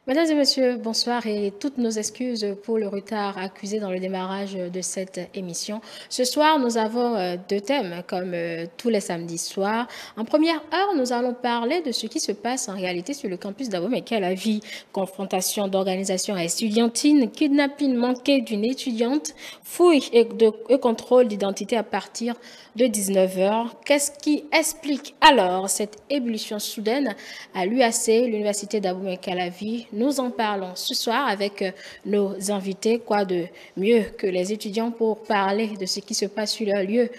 Mesdames et messieurs, bonsoir et toutes nos excuses pour le retard accusé dans le démarrage de cette émission. Ce soir, nous avons deux thèmes comme tous les samedis soirs. En première heure, nous allons parler de ce qui se passe en réalité sur le campus d'Abomey-Calavi. Confrontation d'organisations estudiantines, kidnapping manqué d'une étudiante, fouille et contrôle d'identité à partir de 19 heures. Qu'est-ce qui explique alors cette ébullition soudaine à l'UAC, l'Université d'Abomey-Calavi? Nous en parlons ce soir avec nos invités. Quoi de mieux que les étudiants pour parler de ce qui se passe sur leur lieu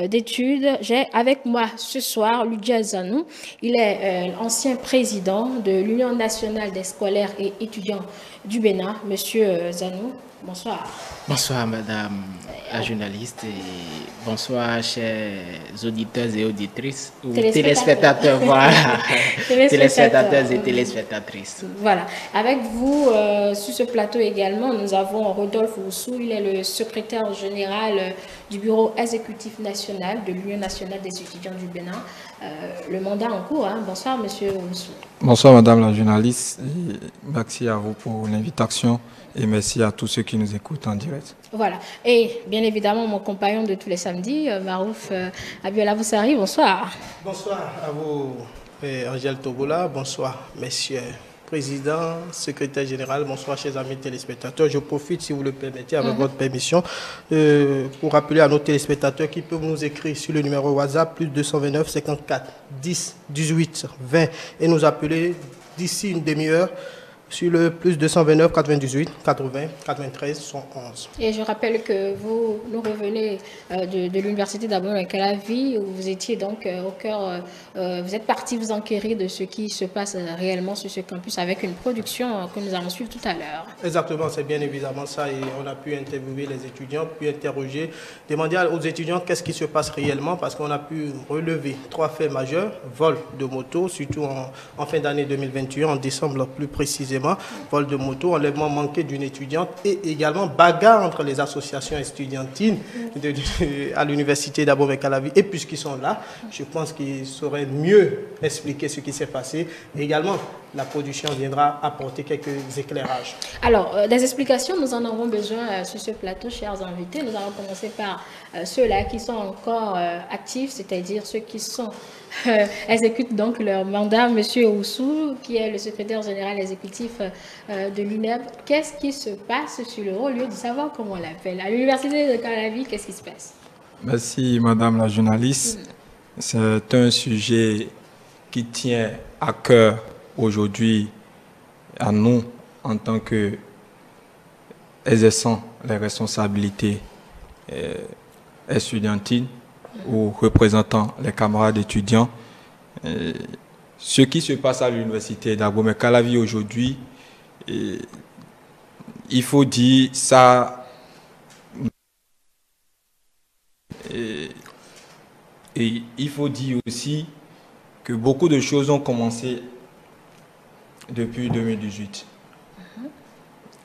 d'études? J'ai avec moi ce soir Ludia Zanou. Il est ancien président de l'Union nationale des scolaires et étudiants du Bénin. Monsieur Zanou, bonsoir. Bonsoir Madame la journaliste et bonsoir chers auditeurs et auditrices ou téléspectateurs, voilà. Téléspectateurs et téléspectatrices. Voilà. Avec vous, sur ce plateau également, nous avons Rodolphe Oussou, il est le secrétaire général du bureau exécutif national de l'Union nationale des étudiants du Bénin. Le mandat en cours, hein. Bonsoir Monsieur Oussou. Bonsoir Madame la journaliste, et merci à vous pour l'invitation et merci à tous ceux qui nous écoutent en direct. Voilà, et bien évidemment mon compagnon de tous les samedis, Marouf Abiola Boussari, bonsoir. Bonsoir à vous, Angèle Togola, bonsoir messieurs président, secrétaire général, bonsoir chers amis téléspectateurs. Je profite, si vous le permettez, avec votre permission, pour rappeler à nos téléspectateurs qui peuvent nous écrire sur le numéro WhatsApp plus 229 54 10 18 20 et nous appeler d'ici une demi-heure sur le plus 229 98 80 93 111. Et je rappelle que vous nous revenez de l'université d'Abomey-Calavi où vous étiez donc au cœur, vous êtes parti vous enquérir de ce qui se passe réellement sur ce campus avec une production que nous allons suivre tout à l'heure. Exactement, c'est bien évidemment ça et on a pu interviewer les étudiants, puis interroger, demander aux étudiants qu'est-ce qui se passe réellement parce qu'on a pu relever 3 faits majeurs, vol de moto, surtout en fin d'année 2021, en décembre plus précisément, vol de moto, enlèvement manqué d'une étudiante et également bagarre entre les associations estudiantines à l'université d'Abomey-Calavi. Et puisqu'ils sont là, je pense qu'ils sauraient mieux expliquer ce qui s'est passé. Et également, la production viendra apporter quelques éclairages. Alors, des explications, nous en avons besoin sur ce plateau, chers invités. Nous allons commencer par ceux-là qui sont encore actifs, c'est-à-dire ceux qui sont exécutent donc leur mandat. Monsieur Oussou, qui est le secrétaire général exécutif de l'UNEB, qu'est-ce qui se passe sur le haut lieu de savoir comment on l'appelle? À l'université de Calavi, qu'est-ce qui se passe? Merci Madame la journaliste. C'est un sujet qui tient à cœur aujourd'hui à nous en tant que exerçant les responsabilités estudiantines ou représentant les camarades étudiants. Ce qui se passe à l'université d'Abomey-Calavi aujourd'hui, il faut dire ça, et il faut dire aussi que beaucoup de choses ont commencé depuis 2018.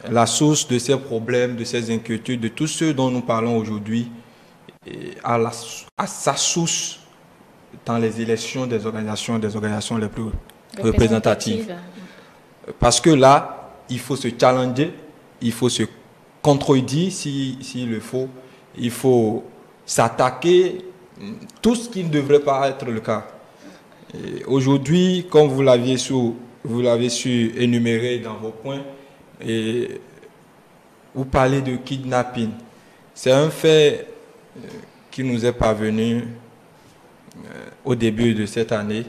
La source de ces problèmes, de ces inquiétudes, de tout ce dont nous parlons aujourd'hui, a sa source dans les élections des organisations les plus représentatives. Parce que là, il faut se challenger, il faut se contredire s'il le faut, il faut s'attaquer tout ce qui ne devrait pas être le cas. Aujourd'hui, comme vous l'avez su énumérer dans vos points, et vous parlez de kidnapping. C'est un fait qui nous est parvenu au début de cette année,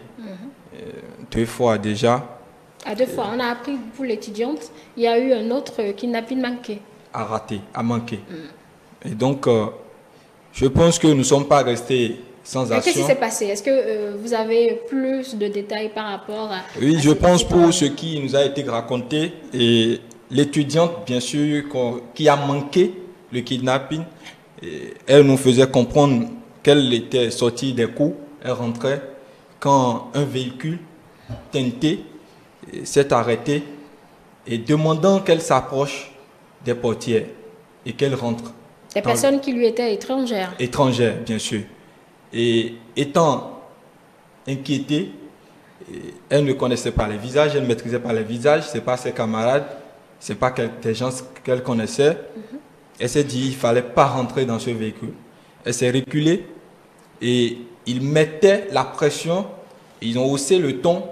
2 fois déjà. À 2 fois, on a appris pour l'étudiante, il y a eu un autre kidnapping manqué. À manquer. Et donc, je pense que nous ne sommes pas restés sans action. Qu'est-ce qui s'est passé? Est-ce que vous avez plus de détails par rapport à... Oui, je pense pour ce qui nous a été raconté, et l'étudiante, bien sûr, qui a manqué le kidnapping, elle nous faisait comprendre qu'elle était sortie des cours, elle rentrait quand un véhicule teinté s'est arrêté et demandant qu'elle s'approche des portières et qu'elle rentre. Des personnes qui lui étaient étrangères. Étrangères, bien sûr. Et étant inquiétée, elle ne connaissait pas les visages, elle ne maîtrisait pas les visages, ce n'est pas ses camarades, ce n'est pas des gens qu'elle connaissait. Elle s'est dit qu'il ne fallait pas rentrer dans ce véhicule. Elle s'est reculée et ils mettaient la pression, ils ont haussé le ton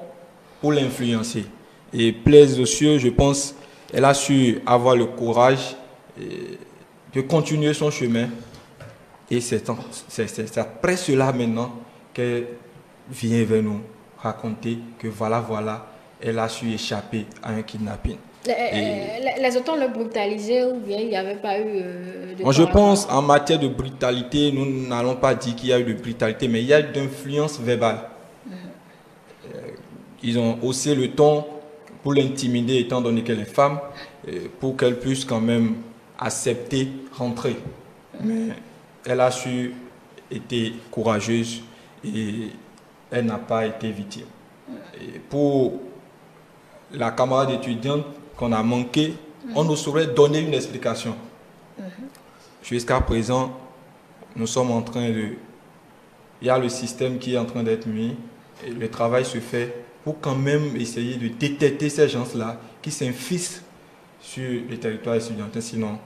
pour l'influencer. Et plaise aux cieux, je pense, elle a su avoir le courage de continuer son chemin. Et c'est après cela maintenant qu'elle vient vers nous raconter que voilà, elle a su échapper à un kidnapping. Les autres l'ont brutalisé ou bien il n'y avait pas eu de... Moi, je pense en matière de brutalité, nous n'allons pas dire qu'il y a eu de brutalité, mais il y a eu d'influence verbale. Ils ont haussé le ton pour l'intimider étant donné qu'elle est femme, pour qu'elle puisse quand même accepter, rentrer. Mais elle a su être courageuse et elle n'a pas été victime. Et pour la camarade étudiante qu'on a manqué, on nous saurait donner une explication. Jusqu'à présent, nous sommes en train de... Il y a le système qui est en train d'être mis et le travail se fait pour quand même essayer de détecter ces gens-là qui s'infiltrent sur le territoire étudiantin, sinon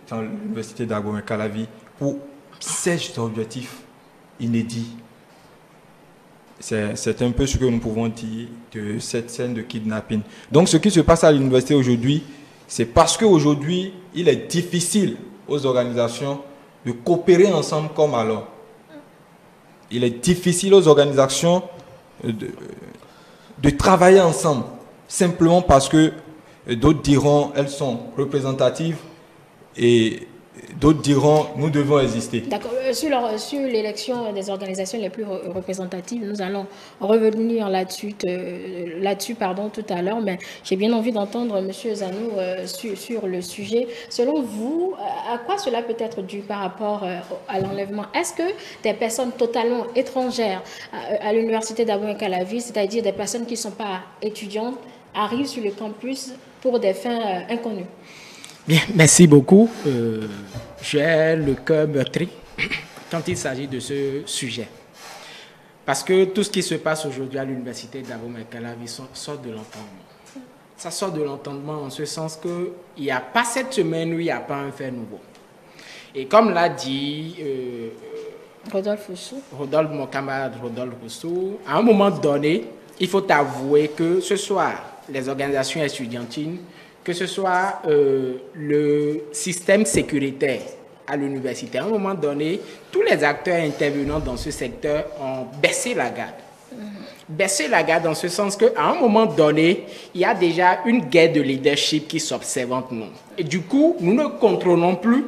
dans l'université d'Abomey-Calavi, pour ces objectifs inédits. C'est un peu ce que nous pouvons dire de cette scène de kidnapping. Donc ce qui se passe à l'université aujourd'hui, c'est parce qu'aujourd'hui, il est difficile aux organisations de coopérer ensemble comme alors. Il est difficile aux organisations de travailler ensemble, simplement parce que d'autres diront elles sont représentatives et d'autres diront nous devons exister. D'accord. Sur l'élection des organisations les plus représentatives, nous allons revenir là-dessus tout à l'heure, mais j'ai bien envie d'entendre M. Zanou sur le sujet. Selon vous, à quoi cela peut être dû par rapport à l'enlèvement? Est-ce que des personnes totalement étrangères à l'université d'Abomey-Calavi, c'est-à-dire des personnes qui ne sont pas étudiantes, arrivent sur le campus pour des fins inconnues? Bien, merci beaucoup. J'ai le cœur meurtri quand il s'agit de ce sujet. Parce que tout ce qui se passe aujourd'hui à l'université d'Abomey-Calavi sort de l'entendement. Ça sort de l'entendement en ce sens qu'il n'y a pas cette semaine où il n'y a pas un fait nouveau. Et comme l'a dit Rodolphe Roussou, mon camarade Rodolphe Roussou, à un moment donné, il faut avouer que ce soit les organisations estudiantines, que ce soit le système sécuritaire à l'université. À un moment donné, tous les acteurs intervenant dans ce secteur ont baissé la garde. Baissé la garde dans ce sens qu'à un moment donné, il y a déjà une guerre de leadership qui s'observe entre nous. Et du coup, nous ne contrôlons plus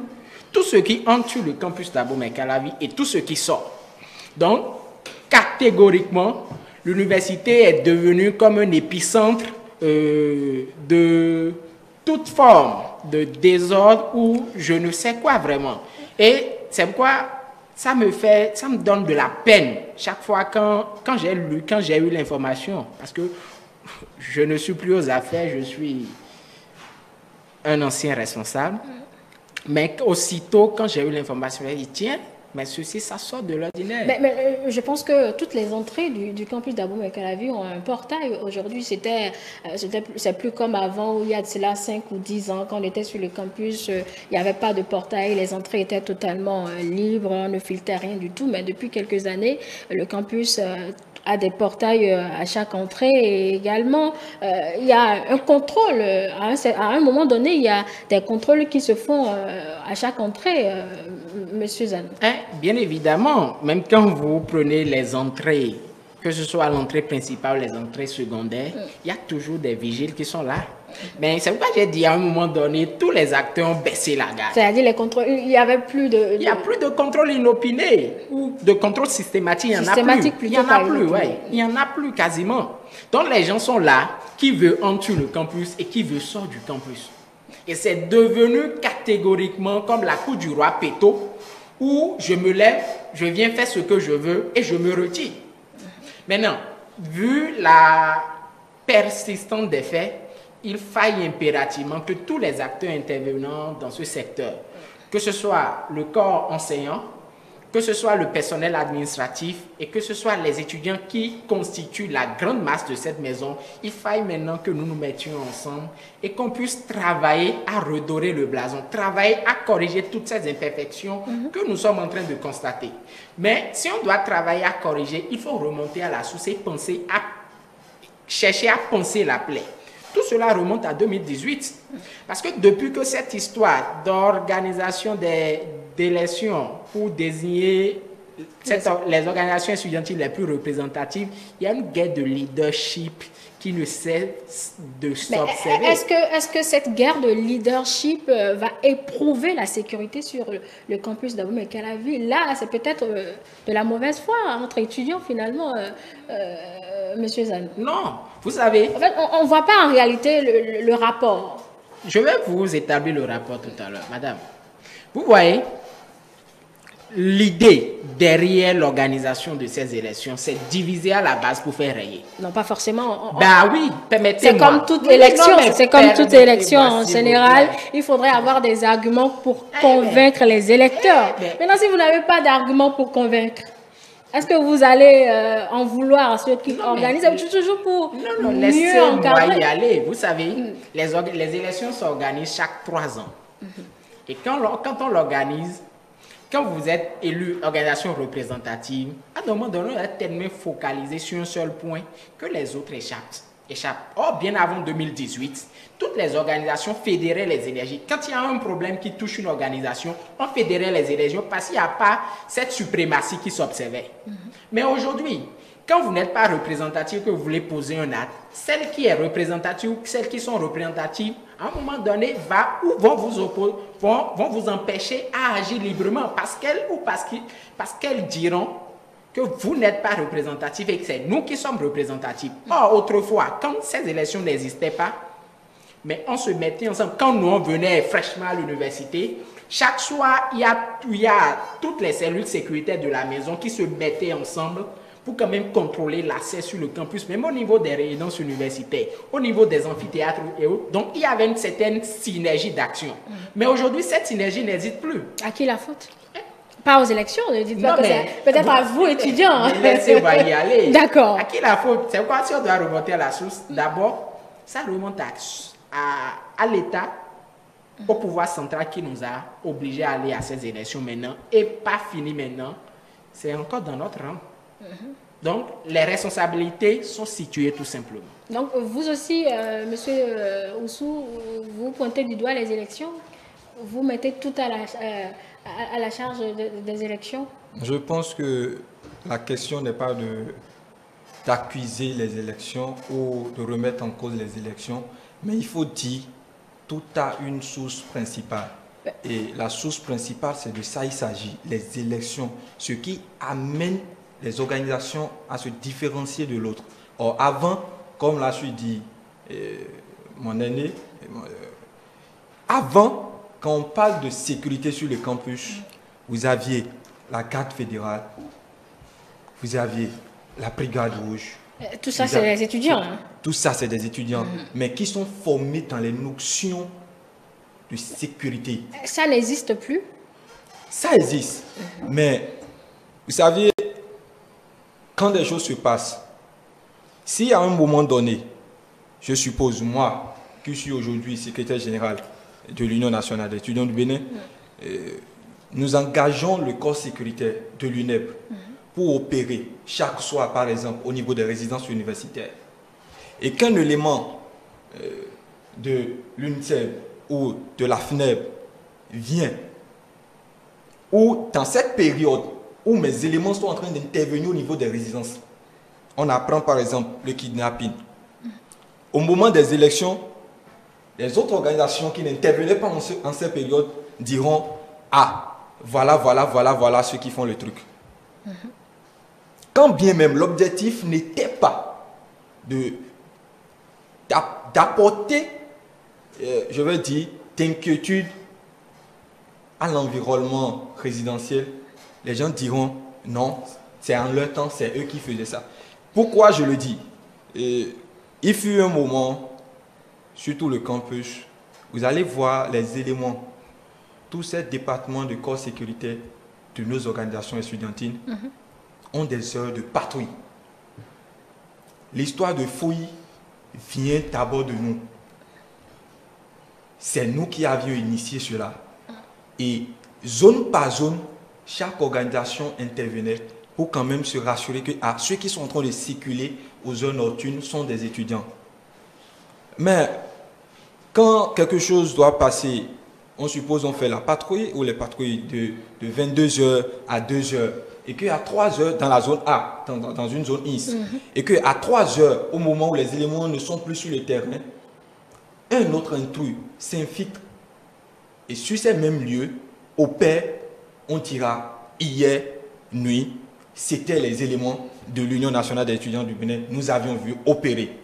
tout ce qui entre sur le campus d'Abomey-Calavi et tout ce qui sort. Donc, catégoriquement, l'université est devenue comme un épicentre de toute forme de désordre ou je ne sais quoi vraiment. Et c'est pourquoi ça me donne de la peine chaque fois quand j'ai eu l'information, parce que je ne suis plus aux affaires, je suis un ancien responsable. Mais aussitôt, quand j'ai eu l'information, j'ai dit, tiens, mais ceci, ça sort de l'ordinaire. Mais je pense que toutes les entrées du campus d'Abomey-Calavi ont un portail. Aujourd'hui, c'est plus comme avant, où il y a de cela 5 ou 10 ans, quand on était sur le campus, il n'y avait pas de portail, les entrées étaient totalement libres, on ne filtrait rien du tout. Mais depuis quelques années, le campus a des portails à chaque entrée et également il y a un contrôle. À un moment donné, il y a des contrôles qui se font à chaque entrée, Monsieur Zanou. Bien évidemment, même quand vous prenez les entrées, que ce soit l'entrée principale ou les entrées secondaires, il y a toujours des vigiles qui sont là. Mais c'est pourquoi j'ai dit à un moment donné, tous les acteurs ont baissé la garde. C'est-à-dire les contrôles, il n'y avait plus de... Il n'y a plus de contrôle inopiné ou de contrôle systématique, il n'y en a plus. Il n'y en a plus, ouais. Il n'y en a plus quasiment. Donc les gens sont là, qui veut entrer sur le campus et qui veut sortir du campus. Et c'est devenu catégoriquement comme la cour du roi Péto, où je me lève, je viens faire ce que je veux et je me retire. Maintenant, vu la persistance des faits, il faille impérativement que tous les acteurs intervenants dans ce secteur, que ce soit le corps enseignant, que ce soit le personnel administratif et que ce soit les étudiants qui constituent la grande masse de cette maison, il faille maintenant que nous nous mettions ensemble et qu'on puisse travailler à redorer le blason, travailler à corriger toutes ces imperfections que nous sommes en train de constater. Mais si on doit travailler à corriger, il faut remonter à la source et penser à chercher à penser la plaie. Tout cela remonte à 2018. Parce que depuis que cette histoire d'organisation d'élections pour désigner les organisations estudiantiles les plus représentatives, il y a une guerre de leadership qui ne cesse de s'observer. Est-ce que cette guerre de leadership va éprouver la sécurité sur le campus d'Abomey-Calavi? Là, c'est peut-être de la mauvaise foi entre étudiants finalement, Monsieur Zan. Non, vous savez... En fait, on ne voit pas en réalité le rapport. Je vais vous établir le rapport tout à l'heure, madame. Vous voyez, l'idée derrière l'organisation de ces élections, c'est diviser à la base pour faire rayer. Non, pas forcément. Bah oui, permettez-moi. C'est comme toute élection. C'est comme toute élection en général. Il faudrait avoir des arguments pour convaincre les électeurs. Maintenant, si vous n'avez pas d'arguments pour convaincre, est-ce que vous allez en vouloir à ceux qui organisent toujours pour mieux encadrer? Y aller. Vous savez, les élections s'organisent chaque 3 ans. Et quand on l'organise, quand vous êtes élu organisation représentative, à un moment donné, on est tellement focalisé sur un seul point que les autres échappent. Or, bien avant 2018, toutes les organisations fédéraient les énergies. Quand il y a un problème qui touche une organisation, on fédérait les énergies parce qu'il n'y a pas cette suprématie qui s'observait. Mais aujourd'hui, quand vous n'êtes pas représentatif, que vous voulez poser un acte, celle qui est représentative ou celles qui sont représentatives, à un moment donné, vont vous empêcher à agir librement parce qu'elles diront que vous n'êtes pas représentatif et que c'est nous qui sommes représentatifs. Or, autrefois, quand ces élections n'existaient pas, mais on se mettait ensemble. Quand nous, on venait fraîchement à l'université, chaque soir, il y a toutes les cellules sécuritaires de la maison qui se mettaient ensemble pour quand même contrôler l'accès sur le campus, même au niveau des résidences universitaires, au niveau des amphithéâtres et autres. Donc, il y avait une certaine synergie d'action. Mais aujourd'hui, cette synergie n'existe plus. À qui la faute? Pas aux élections, ne dites pas que c'est peut-être à vous, étudiants. Laissez-moi y aller. D'accord. À qui la faute? C'est quoi si on doit remonter à la source? D'abord, ça remonte à l'État, au pouvoir central qui nous a obligés à aller à ces élections maintenant et pas fini maintenant. C'est encore dans notre rang. Donc, les responsabilités sont situées tout simplement. Donc, vous aussi, Monsieur Oussou, vous pointez du doigt les élections? Vous mettez tout à la charge des élections? Je pense que la question n'est pas d'accuser les élections ou de remettre en cause les élections, mais il faut dire tout a une source principale. Et la source principale, c'est de ça il s'agit, les élections, ce qui amène les organisations à se différencier de l'autre. Or, avant, comme l'a dit mon aîné, avant, quand on parle de sécurité sur le campus, vous aviez la garde fédérale, vous aviez la brigade rouge. Tout ça, c'est des étudiants. Tout ça, c'est des étudiants, mais qui sont formés dans les notions de sécurité. Ça n'existe plus? Ça existe, mais vous savez, quand des choses se passent, si à un moment donné, je suppose, moi, qui suis aujourd'hui secrétaire général de l'Union nationale des étudiants du Bénin, nous engageons le corps sécuritaire de l'UNEP pour opérer chaque soir, par exemple, au niveau des résidences universitaires. Et qu'un élément de l'UNICEF ou de la FNEB vient, ou dans cette période où mes éléments sont en train d'intervenir au niveau des résidences, on apprend par exemple le kidnapping. Au moment des élections, les autres organisations qui n'intervenaient pas en cette période diront « Ah, voilà ceux qui font le truc. » Quand bien même l'objectif n'était pas d'apporter, je veux dire, d'inquiétude à l'environnement résidentiel, les gens diront non, c'est en leur temps, c'est eux qui faisaient ça. Pourquoi je le dis? Il fut un moment, surtout le campus, vous allez voir les éléments, tous ces départements de corps sécuritaire de nos organisations estudiantines ont des heures de patrouille. L'histoire de fouille vient d'abord de nous. C'est nous qui avions initié cela. Et zone par zone, chaque organisation intervenait pour quand même se rassurer que ceux qui sont en train de circuler aux zones nocturnes sont des étudiants. Mais quand quelque chose doit passer, on suppose on fait la patrouille ou les patrouilles de 22h à 2h et qu'à 3h dans la zone A, dans une zone IS, et qu'à 3h, au moment où les éléments ne sont plus sur le terrain, un autre intrus s'infiltre et sur ces mêmes lieux, au pair, on dira hier nuit, c'était les éléments de l'Union nationale des étudiants du Bénin, nous avions vu opérer.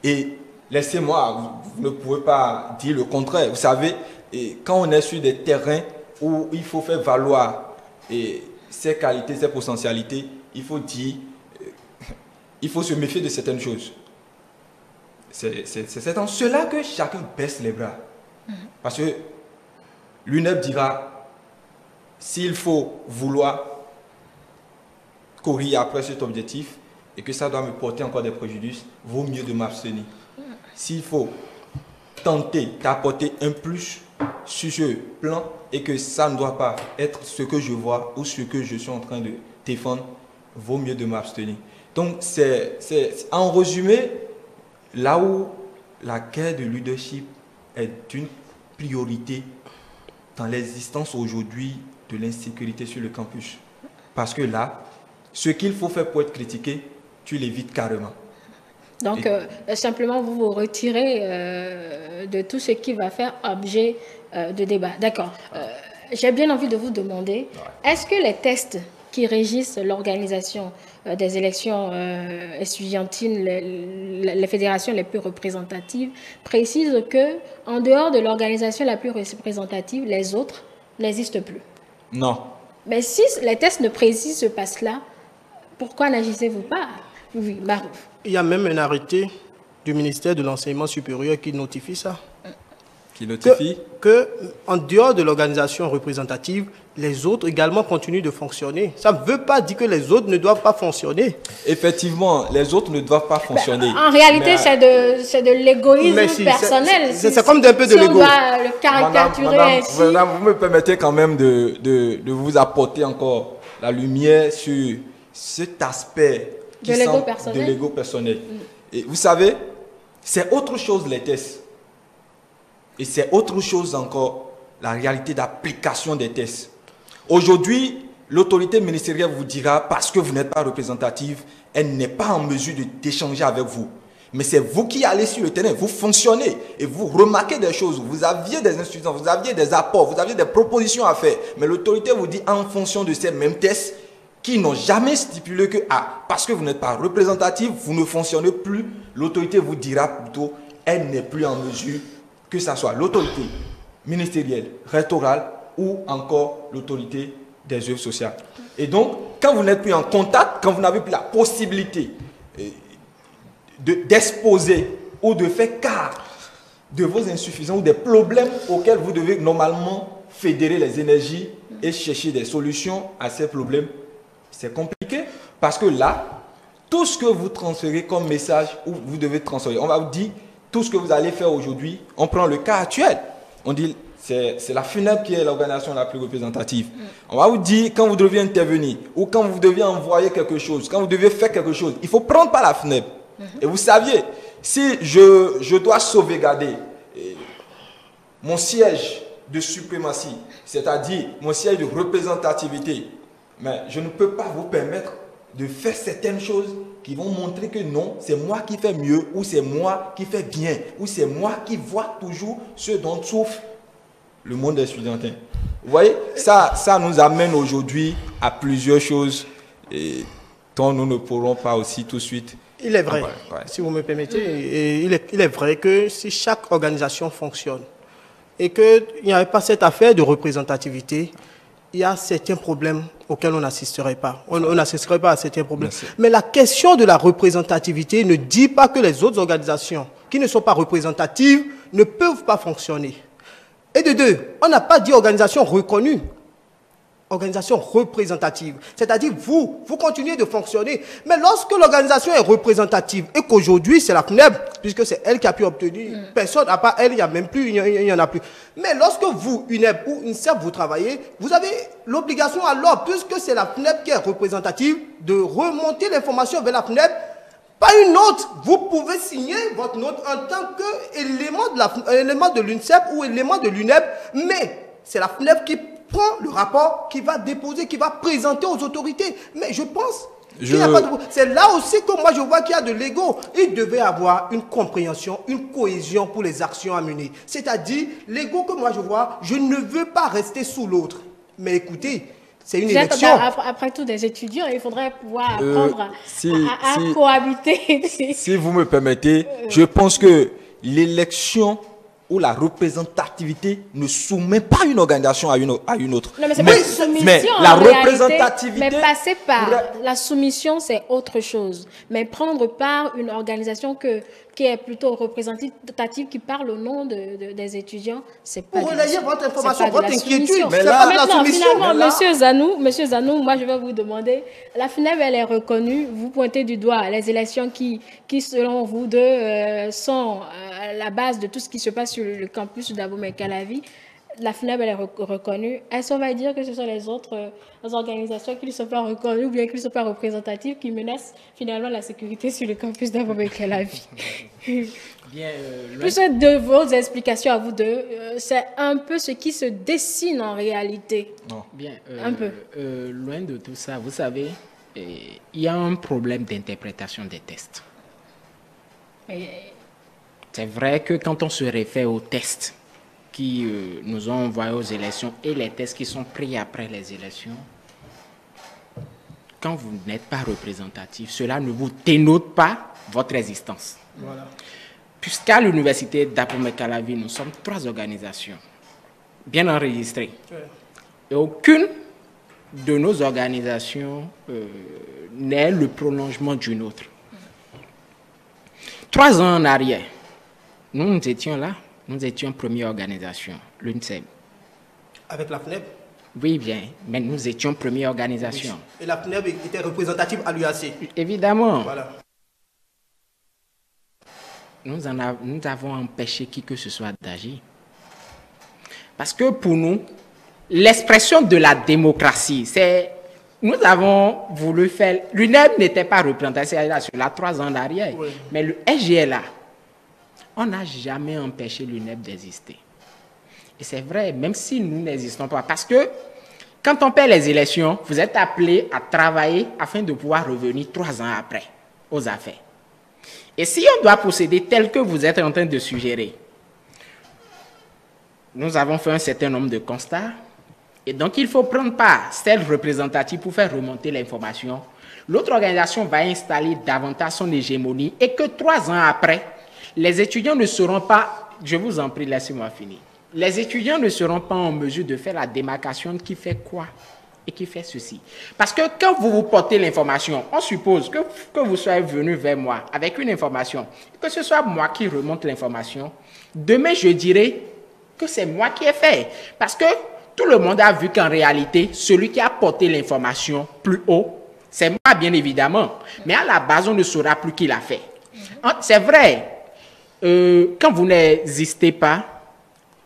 Et laissez-moi, vous ne pouvez pas dire le contraire. Vous savez, quand on est sur des terrains où il faut faire valoir ses qualités, ses potentialités, il faut dire, il faut se méfier de certaines choses. C'est en cela que chacun baisse les bras. Parce que l'UNEP dira, s'il faut vouloir courir après cet objectif et que ça doit me porter encore des préjudices, vaut mieux de m'abstenir. S'il faut tenter d'apporter un plus sur ce plan et que ça ne doit pas être ce que je vois ou ce que je suis en train de défendre, vaut mieux de m'abstenir. Donc, c'est en résumé, là où la guerre de leadership est une priorité dans l'existence aujourd'hui de l'insécurité sur le campus. Parce que là, ce qu'il faut faire pour être critiqué, tu l'évites carrément. Donc, simplement, vous vous retirez de tout ce qui va faire objet de débat. D'accord. J'ai bien envie de vous demander, est-ce que les tests qui régissent l'organisation des élections estudiantines, les fédérations les plus représentatives, précisent que en dehors de l'organisation la plus représentative, les autres n'existent plus? Non. Mais si les tests ne précisent pas cela, pourquoi n'agissez-vous pas? Oui, Marouf. Il y a même un arrêté du ministère de l'Enseignement supérieur qui notifie ça. Qui notifie que en dehors de l'organisation représentative, les autres également continuent de fonctionner. Ça ne veut pas dire que les autres ne doivent pas fonctionner. Effectivement, les autres ne doivent pas fonctionner. En réalité, c'est de l'égoïsme personnel. C'est comme un peu de l'ego. On va le caricaturer ainsi. Madame, vous me permettez quand même de vous apporter encore la lumière sur cet aspect de l'ego personnel. Et vous savez, c'est autre chose les tests. Et c'est autre chose encore, la réalité d'application des tests. Aujourd'hui, l'autorité ministérielle vous dira, parce que vous n'êtes pas représentative, elle n'est pas en mesure d'échanger avec vous. Mais c'est vous qui allez sur le terrain, vous fonctionnez et vous remarquez des choses. Vous aviez des instructions, vous aviez des apports, vous aviez des propositions à faire. Mais l'autorité vous dit, en fonction de ces mêmes tests, qui n'ont jamais stipulé que, parce que vous n'êtes pas représentatif, vous ne fonctionnez plus, l'autorité vous dira plutôt, elle n'est plus en mesure, que ce soit l'autorité ministérielle, rectorale ou encore l'autorité des œuvres sociales. Et donc, quand vous n'êtes plus en contact, quand vous n'avez plus la possibilité d'exposer ou de faire cas de vos insuffisances ou des problèmes auxquels vous devez normalement fédérer les énergies et chercher des solutions à ces problèmes, c'est compliqué parce que là, tout ce que vous transférez comme message ou vous devez transférer, on va vous dire tout ce que vous allez faire aujourd'hui, on prend le cas actuel. On dit c'est la FUNEP qui est l'organisation la plus représentative. On va vous dire quand vous devez intervenir ou quand vous devez envoyer quelque chose, quand vous devez faire quelque chose, il faut prendre par la FUNEP. Et vous saviez, si je dois sauvegarder mon siège de suprématie, c'est-à-dire mon siège de représentativité, mais je ne peux pas vous permettre de faire certaines choses qui vont montrer que non, c'est moi qui fais mieux, ou c'est moi qui fais bien, ou c'est moi qui vois toujours ce dont souffre le monde estudiantin. Vous voyez, ça nous amène aujourd'hui à plusieurs choses dont nous ne pourrons pas aussi tout de suite. Il est vrai, si vous me permettez, il est vrai que si chaque organisation fonctionne et qu'il n'y avait pas cette affaire de représentativité, il y a certains problèmes auxquels on n'assisterait pas. On n'assisterait pas à certains problèmes. Merci. Mais la question de la représentativité ne dit pas que les autres organisations qui ne sont pas représentatives ne peuvent pas fonctionner. Et de deux, on n'a pas dit organisation reconnue. organisation représentative. C'est-à-dire, vous continuez de fonctionner. Mais lorsque l'organisation est représentative et qu'aujourd'hui, c'est la FNEB, puisque c'est elle qui a pu obtenir, personne, à part elle, il n'y a même plus, il n'y en a plus. Mais lorsque vous, UNEB ou UNICEF, vous travaillez, vous avez l'obligation alors, puisque c'est la FNEB qui est représentative, de remonter l'information vers la FNEB, pas une note. Vous pouvez signer votre note en tant qu'élément de l'UNICEF ou élément de l'UNEB, mais c'est la FNEB qui prend le rapport, qui va déposer, qui va présenter aux autorités. Mais je pense qu'il n'y a pas de... C'est là aussi que moi je vois qu'il y a de l'ego. Il devait avoir une compréhension, une cohésion pour les actions à mener. C'est-à-dire, l'ego que moi je vois, je ne veux pas rester sous l'autre. Mais écoutez, c'est une élection. Après tout, des étudiants, il faudrait pouvoir apprendre à cohabiter. Si vous me permettez, je pense que l'élection où la représentativité ne soumet pas une organisation à une autre. Non, mais c'est pas une soumission, mais la représentativité... Mais passer par la soumission, c'est autre chose. Mais prendre part une organisation qui est plutôt représentative, qui parle au nom des étudiants, c'est pas... Pour relayer votre information, votre inquiétude, mais c'est là, pas de la soumission. Finalement, Monsieur Zanou, moi je vais vous demander, la FNEB, elle est reconnue, vous pointez du doigt les élections qui selon vous deux, sont la base de tout ce qui se passe sur le campus d'Abomey-Calavi. La FNEB, elle est reconnue. Est-ce qu'on va dire que ce sont les autres organisations qui ne sont pas reconnues ou bien qui ne sont pas représentatives qui menacent finalement la sécurité sur le campus d'Abomey-Calavi? Plus de vos explications à vous deux, c'est un peu ce qui se dessine en réalité. Non. Bien, un peu. Loin de tout ça, vous savez, il y a un problème d'interprétation des tests. C'est vrai que quand on se réfère aux tests qui nous ont envoyés aux élections et les tests qui sont pris après les élections, quand vous n'êtes pas représentatif, cela ne vous dénote pas votre existence. Voilà. Puisqu'à l'université d'Abomey-Calavi, nous sommes 3 organisations bien enregistrées. Et aucune de nos organisations n'est le prolongement d'une autre. 3 ans en arrière, nous étions là, nous étions première organisation, l'UNICEF. Avec la FNEB? Oui, bien, mais nous étions première organisation. Oui. Et la FNEB était représentative à l'UAC? Évidemment. Voilà. Nous avons empêché qui que ce soit d'agir. Parce que pour nous, l'expression de la démocratie, c'est... Nous avons voulu faire... L'UNEB n'était pas représentative sur la 3 ans d'arrière. Oui. Mais le SGLA, on n'a jamais empêché l'UNEB d'exister. Et c'est vrai, même si nous n'existons pas. Parce que quand on perd les élections, vous êtes appelés à travailler afin de pouvoir revenir 3 ans après aux affaires. Et si on doit procéder tel que vous êtes en train de suggérer, nous avons fait un certain nombre de constats. Et donc, il faut prendre part, celle représentative, pour faire remonter l'information. L'autre organisation va installer davantage son hégémonie et que 3 ans après, les étudiants ne seront pas, je vous en prie, laissez-moi finir. Les étudiants ne seront pas en mesure de faire la démarcation qui fait quoi et qui fait ceci. Parce que quand vous portez l'information, on suppose que vous soyez venu vers moi avec une information, que ce soit moi qui remonte l'information, demain je dirai que c'est moi qui ai fait. Parce que tout le monde a vu qu'en réalité, celui qui a porté l'information plus haut, c'est moi bien évidemment. Mais à la base, on ne saura plus qui l'a fait. C'est vrai, quand vous n'existez pas,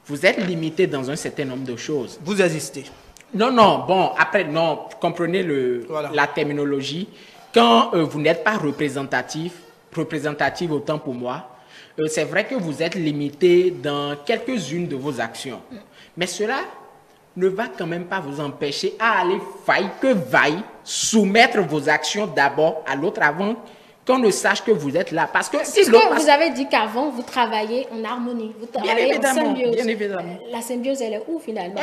vous êtes limité dans un certain nombre de choses. Vous existez. Non, bon, après, non, comprenez la terminologie. Quand vous n'êtes pas représentatif autant pour moi, c'est vrai que vous êtes limité dans quelques-unes de vos actions. Mais cela ne va quand même pas vous empêcher à aller faille que vaille soumettre vos actions d'abord à l'autre avant qu'on ne sache que vous êtes là. Parce que si vous avez dit qu'avant, vous travaillez en harmonie. Vous travaillez en symbiose. Bien évidemment. La symbiose, elle est où finalement?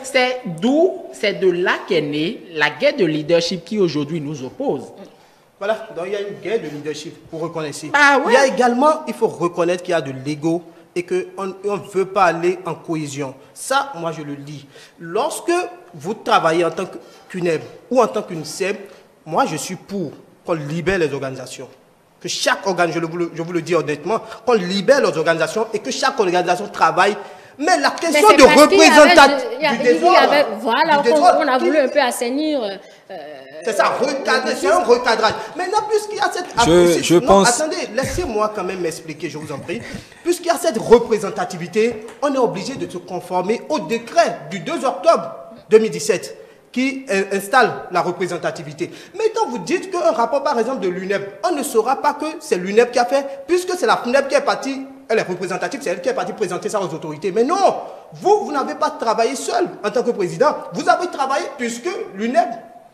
C'est de là qu'est née la guerre de leadership qui aujourd'hui nous oppose. Voilà, donc il y a une guerre de leadership pour reconnaître. Ah, ouais. Il y a également, il faut reconnaître qu'il y a de l'ego et qu'on ne veut pas aller en cohésion. Ça, moi je le dis. Lorsque vous travaillez en tant qu'UNEB ou en tant qu'UNICEF, moi je suis pour qu'on libère les organisations. Que chaque organisation, je vous le dis honnêtement, qu'on libère les organisations et que chaque organisation travaille Mais la question de représentativité... Voilà, on a voulu un peu assainir... c'est ça, recadrer, c'est un recadrage. Maintenant, puisqu'il y a cette... Je pense... Attendez, laissez-moi quand même m'expliquer, je vous en prie. Puisqu'il y a cette représentativité, on est obligé de se conformer au décret du 2 octobre 2017 qui installe la représentativité. Maintenant, vous dites qu'un rapport, par exemple, de l'UNEP, on ne saura pas que c'est l'UNEP qui a fait, puisque c'est la FNEP qui est partie, elle est représentative, c'est elle qui est partie présenter ça aux autorités. Mais non, vous n'avez pas travaillé seul en tant que président. Vous avez travaillé puisque l'UNEP,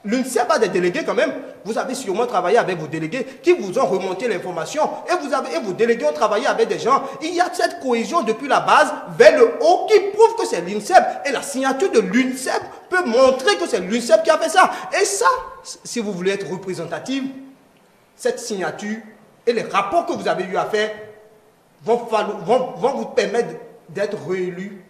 l'UNCEP a des délégués quand même. Vous avez sûrement travaillé avec vos délégués qui vous ont remonté l'information et vos délégués ont travaillé avec des gens. Il y a cette cohésion depuis la base vers le haut qui prouve que c'est l'UNCEP. Et la signature de l'UNCEP peut montrer que c'est l'UNCEP qui a fait ça. Et ça, si vous voulez être représentative, cette signature et les rapports que vous avez eu à faire vont vous permettre d'être réélu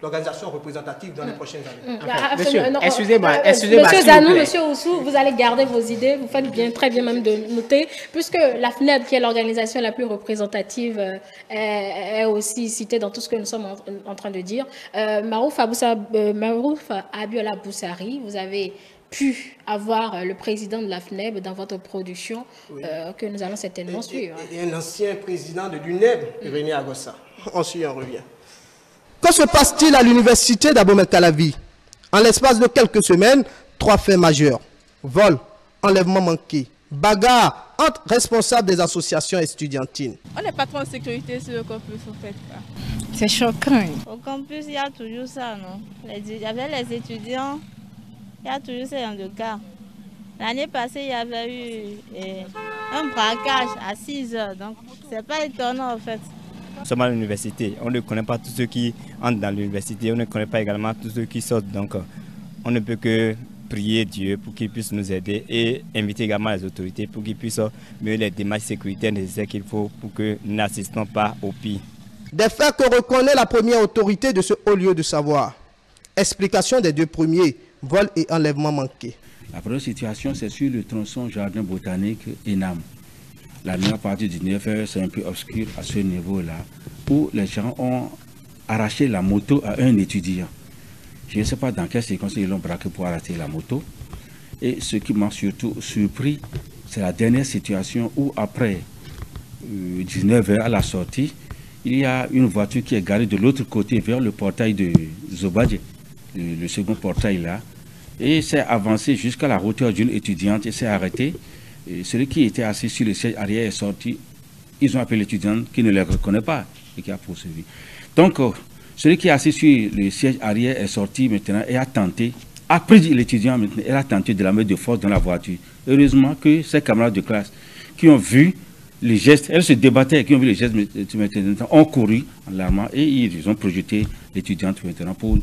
l'organisation représentative dans les prochaines années. Monsieur, excusez-moi. Monsieur Zanou, Monsieur Oussou, vous allez garder vos idées. Vous faites bien, très bien même de noter, puisque la FNEB, qui est l'organisation la plus représentative, est aussi citée dans tout ce que nous sommes en train de dire. Marouf Abiola Boussari, vous avez pu avoir le président de la FNEB dans votre production, oui, que nous allons certainement suivre. Et un ancien président de l'UNEB, René Agossa. Ensuite, on revient. Que se passe-t-il à l'université d'Abomey-Calavi? En l'espace de quelques semaines, 3 faits majeurs. Vol, enlèvement manqué, bagarre entre responsables des associations estudiantines. On n'est pas trop en sécurité sur le campus, en fait. C'est choquant. Au campus, il y a toujours ça, non? Avec les étudiants, il y a toujours ces gens de cas. L'année passée, il y avait eu un braquage à 6 heures, donc c'est pas étonnant, en fait. Nous sommes à l'université, on ne connaît pas tous ceux qui entrent dans l'université, on ne connaît pas également tous ceux qui sortent. Donc on ne peut que prier Dieu pour qu'il puisse nous aider et inviter également les autorités pour qu'ils puissent mener les démarches sécuritaires nécessaires qu'il faut pour que nous n'assistons pas au pire. Des faits que reconnaît la première autorité de ce haut lieu de savoir. Explication des 2 premiers, vol et enlèvement manqué. La première situation, c'est sur le tronçon jardin botanique ENAM. La nuit à partir du 9h, c'est un peu obscur à ce niveau-là, où les gens ont arraché la moto à un étudiant. Je ne sais pas dans quelles circonstances ils l'ont braqué pour arracher la moto. Et ce qui m'a surtout surpris, c'est la dernière situation où après 19h à la sortie, il y a une voiture qui est garée de l'autre côté vers le portail de Zobadje, le second portail là, et s'est avancé jusqu'à la hauteur d'une étudiante et s'est arrêté. Et celui qui était assis sur le siège arrière est sorti. Ils ont appelé l'étudiant qui ne les reconnaît pas et qui a poursuivi. Donc, celui qui est assis sur le siège arrière est sorti maintenant et a tenté, a pris l'étudiant maintenant et a tenté de la mettre de force dans la voiture. Heureusement que ses camarades de classe qui ont vu les gestes, elles se débattaient, qui ont vu les gestes maintenant, ont couru en l'armant et ils ont projeté l'étudiante maintenant pour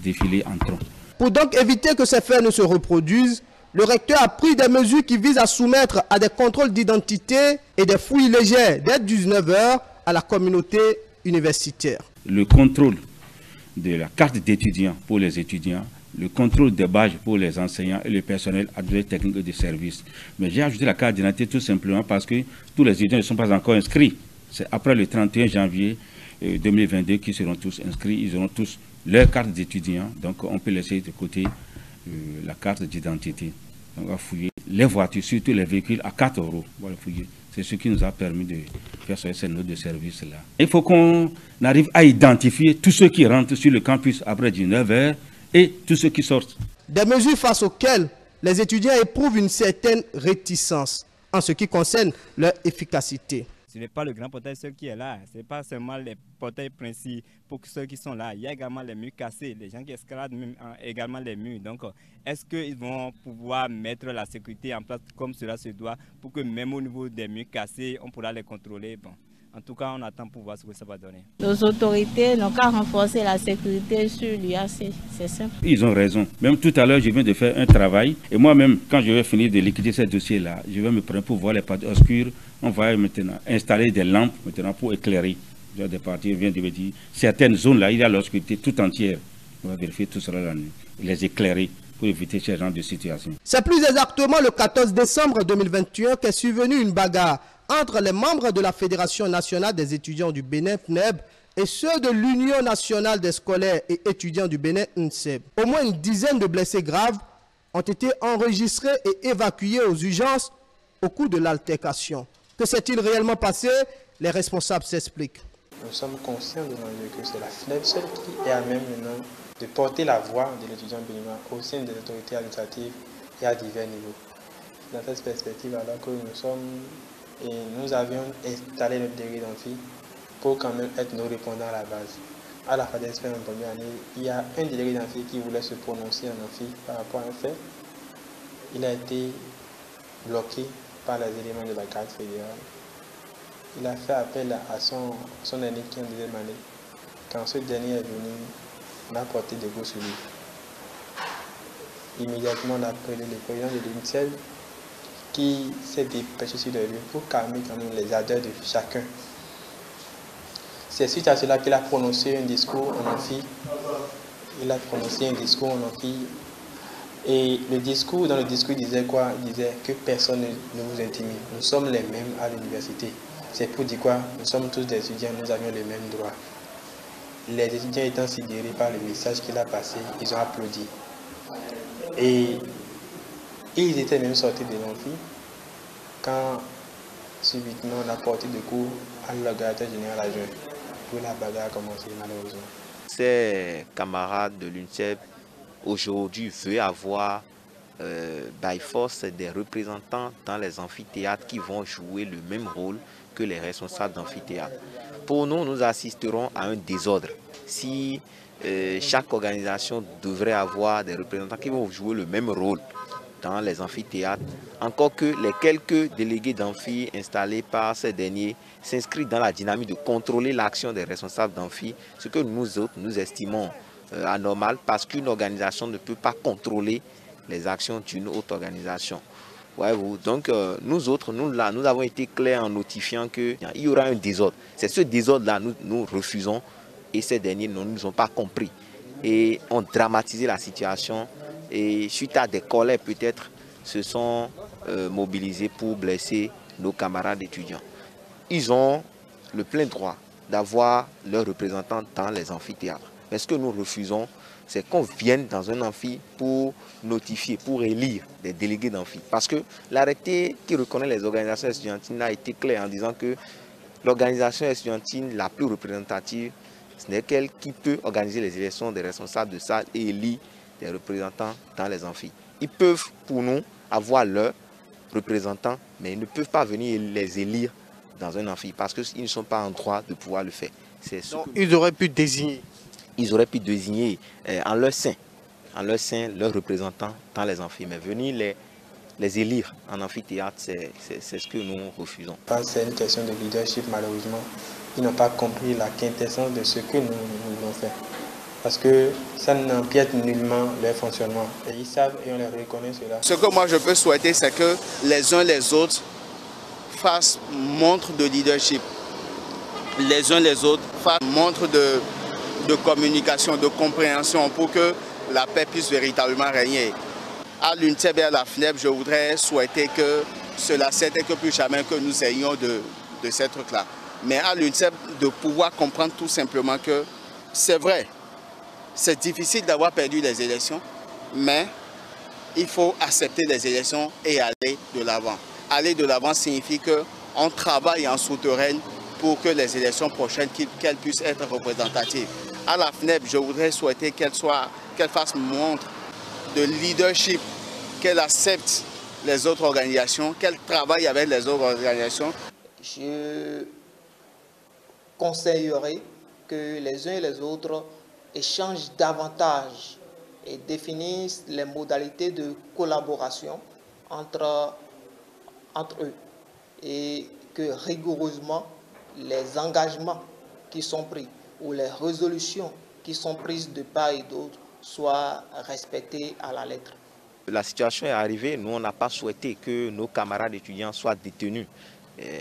défiler en tronc. Pour donc éviter que ces faits ne se reproduisent, le recteur a pris des mesures qui visent à soumettre à des contrôles d'identité et des fouilles légères dès 19h à la communauté universitaire. Le contrôle de la carte d'étudiant pour les étudiants, le contrôle des badges pour les enseignants et le personnel adjoint technique de service. Mais j'ai ajouté la carte d'identité tout simplement parce que tous les étudiants ne sont pas encore inscrits. C'est après le 31 janvier 2022 qu'ils seront tous inscrits. Ils auront tous leur carte d'étudiant. Donc on peut laisser de côté la carte d'identité. On va fouiller les voitures, surtout les véhicules à 4 €. On va fouiller. C'est ce qui nous a permis de faire ces notes de service-là. Il faut qu'on arrive à identifier tous ceux qui rentrent sur le campus après 19h et tous ceux qui sortent. Des mesures face auxquelles les étudiants éprouvent une certaine réticence en ce qui concerne leur efficacité. Ce n'est pas le grand portail seul qui est là, ce n'est pas seulement les portails principaux pour ceux qui sont là. Il y a également les murs cassés, les gens qui escaladent également les murs. Donc, est-ce qu'ils vont pouvoir mettre la sécurité en place comme cela se doit pour que même au niveau des murs cassés, on pourra les contrôler? Bon, en tout cas, on attend pour voir ce que ça va donner. Les autorités n'ont qu'à renforcer la sécurité sur l'UAC, c'est simple. Ils ont raison. Même tout à l'heure, je viens de faire un travail. Et moi-même, quand je vais finir de liquider ces dossiers-là, je vais me prendre pour voir les parties obscures. On va maintenant installer des lampes maintenant pour éclairer. Des parties, vient de me dire, certaines zones-là, il y a l'obscurité tout entière. On va vérifier tout cela la nuit, les éclairer pour éviter ce genre de situation. C'est plus exactement le 14 décembre 2021 qu'est survenue une bagarre entre les membres de la Fédération nationale des étudiants du Bénin FNEB et ceux de l'Union nationale des scolaires et étudiants du Bénin, UNSEB. Au moins une dizaine de blessés graves ont été enregistrés et évacués aux urgences au cours de l'altercation. Que s'est-il réellement passé? Les responsables s'expliquent. Nous sommes conscients de l'enjeu que c'est la FNEB seule qui est à même maintenant de porter la voix de l'étudiant béninois au sein des autorités administratives et à divers niveaux. Dans cette perspective, alors que nous avions installé notre délégué d'amphi pour quand même être nos répondants à la base. À la fin de cette première année, il y a un délégué d'amphi qui voulait se prononcer en amphi par rapport à un fait. Il a été bloqué par les éléments de la garde fédérale. Il a fait appel à son aîné qui est en deuxième année. Quand ce dernier est venu, on a porté des coups sur lui. Immédiatement, on a appelé le président de l'UNICEF qui s'est dépêché sur les lieux pour calmer quand même les ardeurs de chacun. C'est suite à cela qu'il a prononcé un discours en amphi. Il a prononcé un discours en amphi. Et dans le discours, il disait quoi? Il disait que personne ne vous intimide. Nous sommes les mêmes à l'université. C'est pour dire quoi? Nous sommes tous des étudiants, nous avions les mêmes droits. Les étudiants étant sidérés par le message qu'il a passé, ils ont applaudi. Et ils étaient même sortis de l'amphi quand subitement on a porté de coups à l'organisateur général adjoint. Où la bagarre a commencé malheureusement. Ces camarades de l'UNICEF aujourd'hui veulent avoir by force des représentants dans les amphithéâtres qui vont jouer le même rôle que les responsables d'amphithéâtre. Pour nous, nous assisterons à un désordre. Si chaque organisation devrait avoir des représentants qui vont jouer le même rôle dans les amphithéâtres, encore que les quelques délégués d'amphi installés par ces derniers s'inscrivent dans la dynamique de contrôler l'action des responsables d'amphi, ce que nous autres, nous estimons anormal parce qu'une organisation ne peut pas contrôler les actions d'une autre organisation. Voyez-vous, donc nous autres, nous avons été clairs en notifiant qu'il y aura un désordre. C'est ce désordre-là, nous refusons et ces derniers ne nous ont pas compris et ont dramatisé la situation et suite à des colères peut-être se sont mobilisés pour blesser nos camarades étudiants. Ils ont le plein droit d'avoir leurs représentants dans les amphithéâtres. Mais ce que nous refusons, c'est qu'on vienne dans un amphi pour notifier, pour élire des délégués d'amphi. Parce que l'arrêté qui reconnaît les organisations estudiantines a été clair en disant que l'organisation estudiantine la plus représentative, ce n'est qu'elle qui peut organiser les élections des responsables de salle et élire des représentants dans les amphis. Ils peuvent, pour nous, avoir leurs représentants, mais ils ne peuvent pas venir les élire dans un amphi parce qu'ils ne sont pas en droit de pouvoir le faire. Donc, ils auraient pu désigner. Ils auraient pu désigner en leur sein leurs représentants dans les amphis, mais venir les élire en amphithéâtre, c'est ce que nous refusons. C'est une question de leadership, malheureusement. Ils n'ont pas compris la quintessence de ce que nous voulons faire. Parce que ça n'empiète nullement leur fonctionnement. Et ils savent et on les reconnaît cela. Ce que moi je peux souhaiter, c'est que les uns les autres fassent montre de leadership. Les uns les autres fassent montre de communication, de compréhension pour que la paix puisse véritablement régner. À l'UNICEF et à la FNEB, je voudrais souhaiter que cela c'était que plus jamais que nous ayons de ces trucs-là. Mais à l'UNICEF, de pouvoir comprendre tout simplement que c'est vrai, c'est difficile d'avoir perdu les élections, mais il faut accepter les élections et aller de l'avant. Aller de l'avant signifie qu'on travaille en souterraine pour que les élections prochaines, qu'elles puissent être représentatives. À la FNEB, je voudrais souhaiter qu'elle fasse montre de leadership, qu'elle accepte les autres organisations, qu'elle travaille avec les autres organisations. Je conseillerais que les uns et les autres échangent davantage et définissent les modalités de collaboration entre eux et que rigoureusement les engagements qui sont pris ou les résolutions qui sont prises de part et d'autre soient respectées à la lettre. La situation est arrivée, nous on n'a pas souhaité que nos camarades étudiants soient détenus.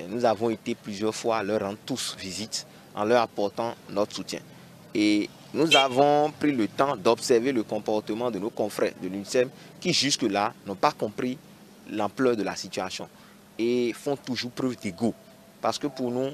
Nous avons été plusieurs fois leur rendre tous visite en leur apportant notre soutien. Et nous avons pris le temps d'observer le comportement de nos confrères de l'UNICEF qui jusque-là n'ont pas compris l'ampleur de la situation et font toujours preuve d'ego. Parce que pour nous,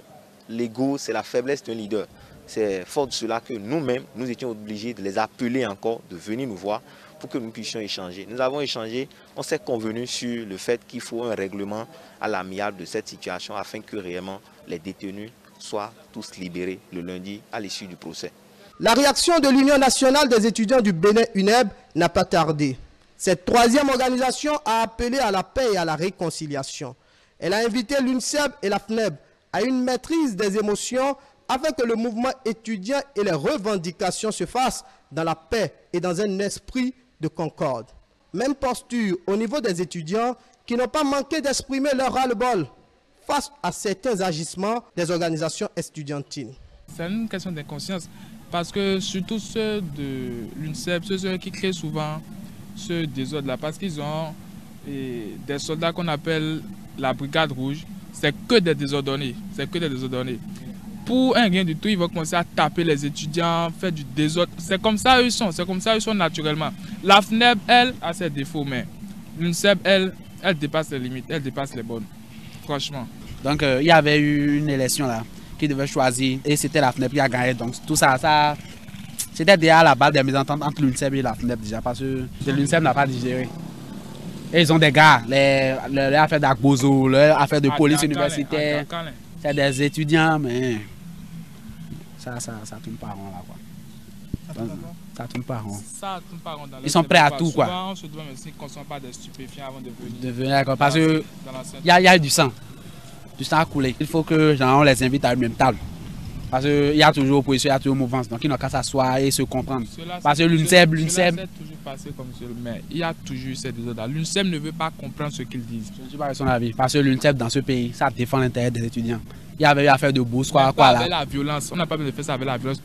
l'ego, c'est la faiblesse d'un leader. C'est fort de cela que nous-mêmes, nous étions obligés de les appeler encore, de venir nous voir pour que nous puissions échanger. Nous avons échangé, on s'est convenu sur le fait qu'il faut un règlement à l'amiable de cette situation afin que réellement les détenus soient tous libérés le lundi à l'issue du procès. La réaction de l'Union nationale des étudiants du Bénin UNEB n'a pas tardé. Cette troisième organisation a appelé à la paix et à la réconciliation. Elle a invité l'UNCEB et la FNEB à une maîtrise des émotions afin que le mouvement étudiant et les revendications se fassent dans la paix et dans un esprit de concorde. Même posture au niveau des étudiants qui n'ont pas manqué d'exprimer leur ras-le-bol face à certains agissements des organisations estudiantines. C'est une question d'inconscience parce que surtout ceux de l'UNCEB, ceux qui créent souvent ce désordre-là, parce qu'ils ont des soldats qu'on appelle la brigade rouge, c'est que des désordonnés, Pour un rien du tout, ils vont commencer à taper les étudiants, faire du désordre. C'est comme ça ils sont naturellement. La FNEB, elle, a ses défauts, mais l'UNCEB, elle dépasse les limites, elle dépasse les bornes, franchement. Donc il y avait eu une élection là, qui devait choisir, et c'était la FNEB qui a gagné. Donc tout ça c'était déjà la balle des mésententes entre l'UNCEB et la FNEB déjà, parce que l'UNCEB n'a pas digéré. Et ils ont des gars, leur affaire d'Agbozo, leur affaire de police universitaire, c'est des étudiants, mais ça tourne pas rond là quoi. Ça tourne pas rond. Ils sont prêts à tout quoi. Souvent, on se demande s'ils ne consomment pas des stupéfiants avant de venir. D'accord, parce que il y a du sang à couler. Il faut que on les invite à une même table. Parce qu'il y a toujours opposition, il y a toujours mouvance. Donc ils n'ont qu'à s'asseoir et se comprendre. Parce que l'UNCEB... Cela s'est toujours passé comme ça, mais il y a toujours eu ces désordres. L'UNCEB ne veut pas comprendre ce qu'ils disent. Je ne suis pas de son avis. Parce que l'UNCEB dans ce pays, ça défend l'intérêt des étudiants. Il y avait eu affaire de bourse, quoi là. Avec la violence, on n'a pas besoin de faire ça avec la violence.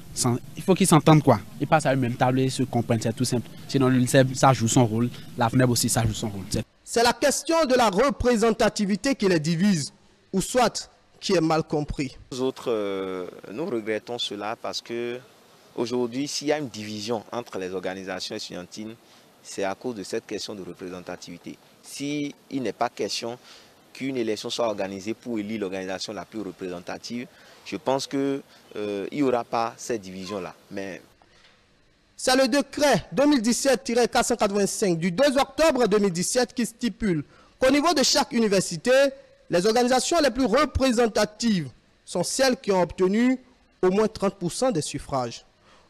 Il faut qu'ils s'entendent quoi. Ils passent à une même table et se comprennent, c'est tout simple. Sinon l'UNCEB, ça joue son rôle. La FNEB aussi, ça joue son rôle. C'est la question de la représentativité qui les divise, ou soit qui est mal compris. Nous autres, nous regrettons cela parce que aujourd'hui, s'il y a une division entre les organisations estudiantines, c'est à cause de cette question de représentativité. S'il n'est pas question qu'une élection soit organisée pour élire l'organisation la plus représentative, je pense qu'il n'y aura pas cette division-là. Mais c'est le décret 2017-485 du 2 octobre 2017 qui stipule qu'au niveau de chaque université, les organisations les plus représentatives sont celles qui ont obtenu au moins 30% des suffrages.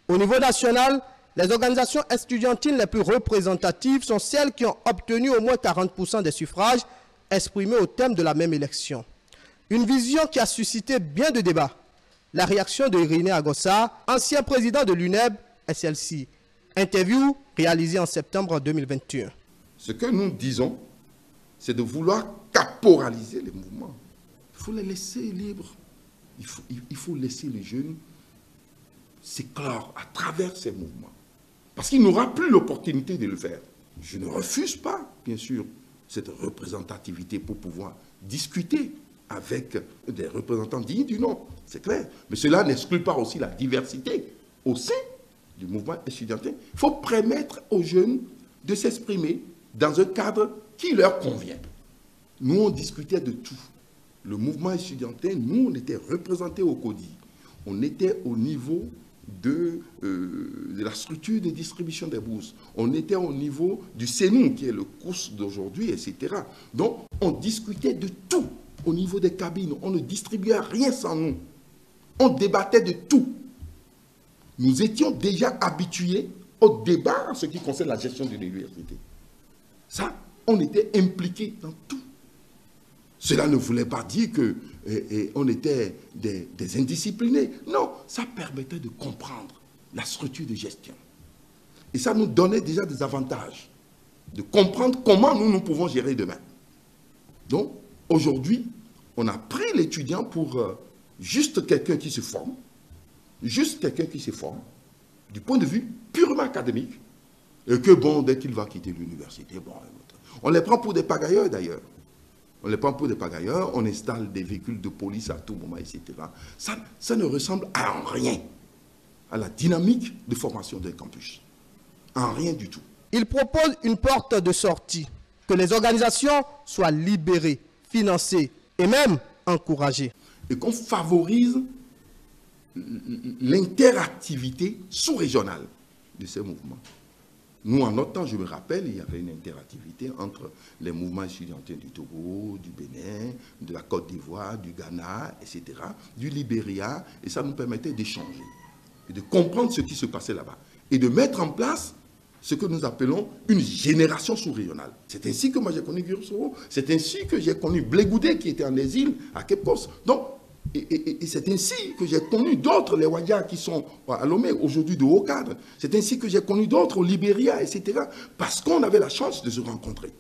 Au niveau national, les organisations estudiantines les plus représentatives sont celles qui ont obtenu au moins 40% des suffrages exprimés au thème de la même élection. Une vision qui a suscité bien de débats. La réaction de Irénée Agossa, ancien président de l'UNEB, est celle-ci. Interview réalisée en septembre 2021. Ce que nous disons, c'est de vouloir caporaliser les mouvements. Il faut les laisser libres. Il faut laisser les jeunes s'éclore à travers ces mouvements. Parce qu'il n'aura plus l'opportunité de le faire. Je ne refuse pas, bien sûr, cette représentativité pour pouvoir discuter avec des représentants dignes du nom. C'est clair. Mais cela n'exclut pas aussi la diversité au sein du mouvement estudiantin. Il faut permettre aux jeunes de s'exprimer dans un cadre qui leur convient. Nous, on discutait de tout. Le mouvement estudiantin, nous, on était représentés au CODI. On était au niveau de la structure de distribution des bourses. On était au niveau du CENU, qui est le COUS d'aujourd'hui, etc. Donc, on discutait de tout au niveau des cabines. On ne distribuait rien sans nous. On débattait de tout. Nous étions déjà habitués au débat en ce qui concerne la gestion de l'université. Ça, on était impliqués dans tout. Cela ne voulait pas dire qu'on était des indisciplinés. Non, ça permettait de comprendre la structure de gestion. Et ça nous donnait déjà des avantages de comprendre comment nous pouvons gérer demain. Donc, aujourd'hui, on a pris l'étudiant pour juste quelqu'un qui se forme, du point de vue purement académique, et que bon, dès qu'il va quitter l'université, bon, on les prend pour des pagailleurs d'ailleurs. On les prend pour des pagailleurs, on installe des véhicules de police à tout moment, etc. Ça ne ressemble à rien à la dynamique de formation d'un campus. En rien du tout. Il propose une porte de sortie, que les organisations soient libérées, financées et même encouragées. Et qu'on favorise l'interactivité sous-régionale de ces mouvements. Nous, en notre temps, je me rappelle, il y avait une interactivité entre les mouvements étudiantins du Togo, du Bénin, de la Côte d'Ivoire, du Ghana, etc., du Libéria, et ça nous permettait d'échanger et de comprendre ce qui se passait là-bas et de mettre en place ce que nous appelons une génération sous-régionale. C'est ainsi que moi j'ai connu Guirsoro, c'est ainsi que j'ai connu Blé-Goudé qui était en exil à Cape Coast. Donc, et c'est ainsi que j'ai connu d'autres, les Wadja qui sont à Lomé, aujourd'hui de haut cadre. C'est ainsi que j'ai connu d'autres au Libéria, etc. Parce qu'on avait la chance de se rencontrer.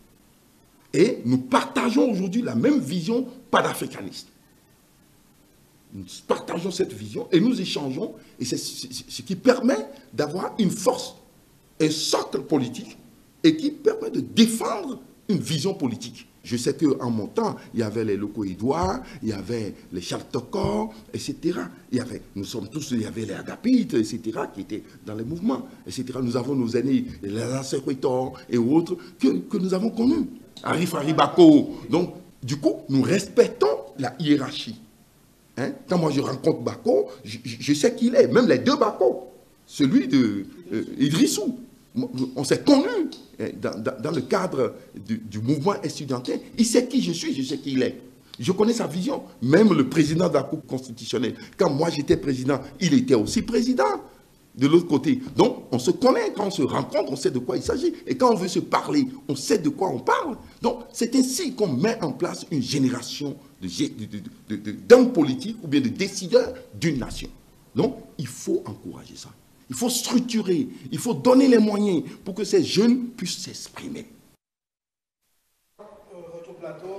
Et nous partageons aujourd'hui la même vision panafricaniste. Nous partageons cette vision et nous échangeons. Et c'est ce qui permet d'avoir une force, un socle politique et qui permet de défendre une vision politique. Je sais qu'en mon temps, il y avait les locaux Édouard, il y avait les Charles Tokor, etc. Il y avait les Agapites, etc., qui étaient dans les mouvements, etc. Nous avons nos aînés, les Lancerquitor et autres, que nous avons connus. Arif Haribako. Donc, du coup, nous respectons la hiérarchie. Hein? Quand moi je rencontre Bako, je sais qui il est, même les deux Bako. Celui de Idrissou. On s'est connus dans le cadre du mouvement estudiantin. Il sait qui je suis, je sais qui il est. Je connais sa vision. Même le président de la Cour constitutionnelle, quand moi j'étais président, il était aussi président de l'autre côté. Donc on se connaît, quand on se rencontre, on sait de quoi il s'agit. Et quand on veut se parler, on sait de quoi on parle. Donc c'est ainsi qu'on met en place une génération d'hommes politiques ou bien de décideurs d'une nation. Donc il faut encourager ça. Il faut structurer, il faut donner les moyens pour que ces jeunes puissent s'exprimer.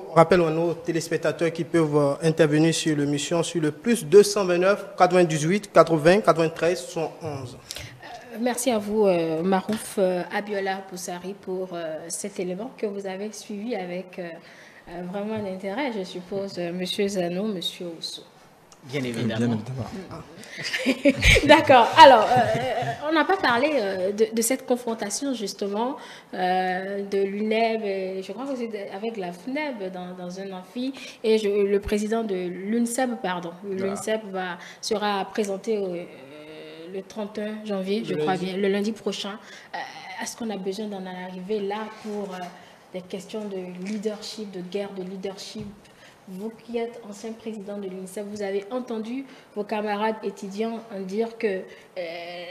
On rappelle à nos téléspectateurs qui peuvent intervenir sur l'émission sur le plus 229 98 80 93 111. Merci à vous, Marouf Abiola Poussari, pour cet élément que vous avez suivi avec vraiment un intérêt, je suppose, Monsieur Zano, Monsieur Ousso. Bien évidemment. D'accord. Alors, on n'a pas parlé de cette confrontation, justement, de l'UNEB, je crois que c'est avec la FNEB dans un amphi, et le président de l'UNSEB, sera présenté le 31 janvier, je crois bien, le lundi prochain. Est-ce qu'on a besoin d'en arriver là pour des questions de leadership, de guerre de leadership? Vous qui êtes ancien président de l'UNICEF, vous avez entendu vos camarades étudiants dire que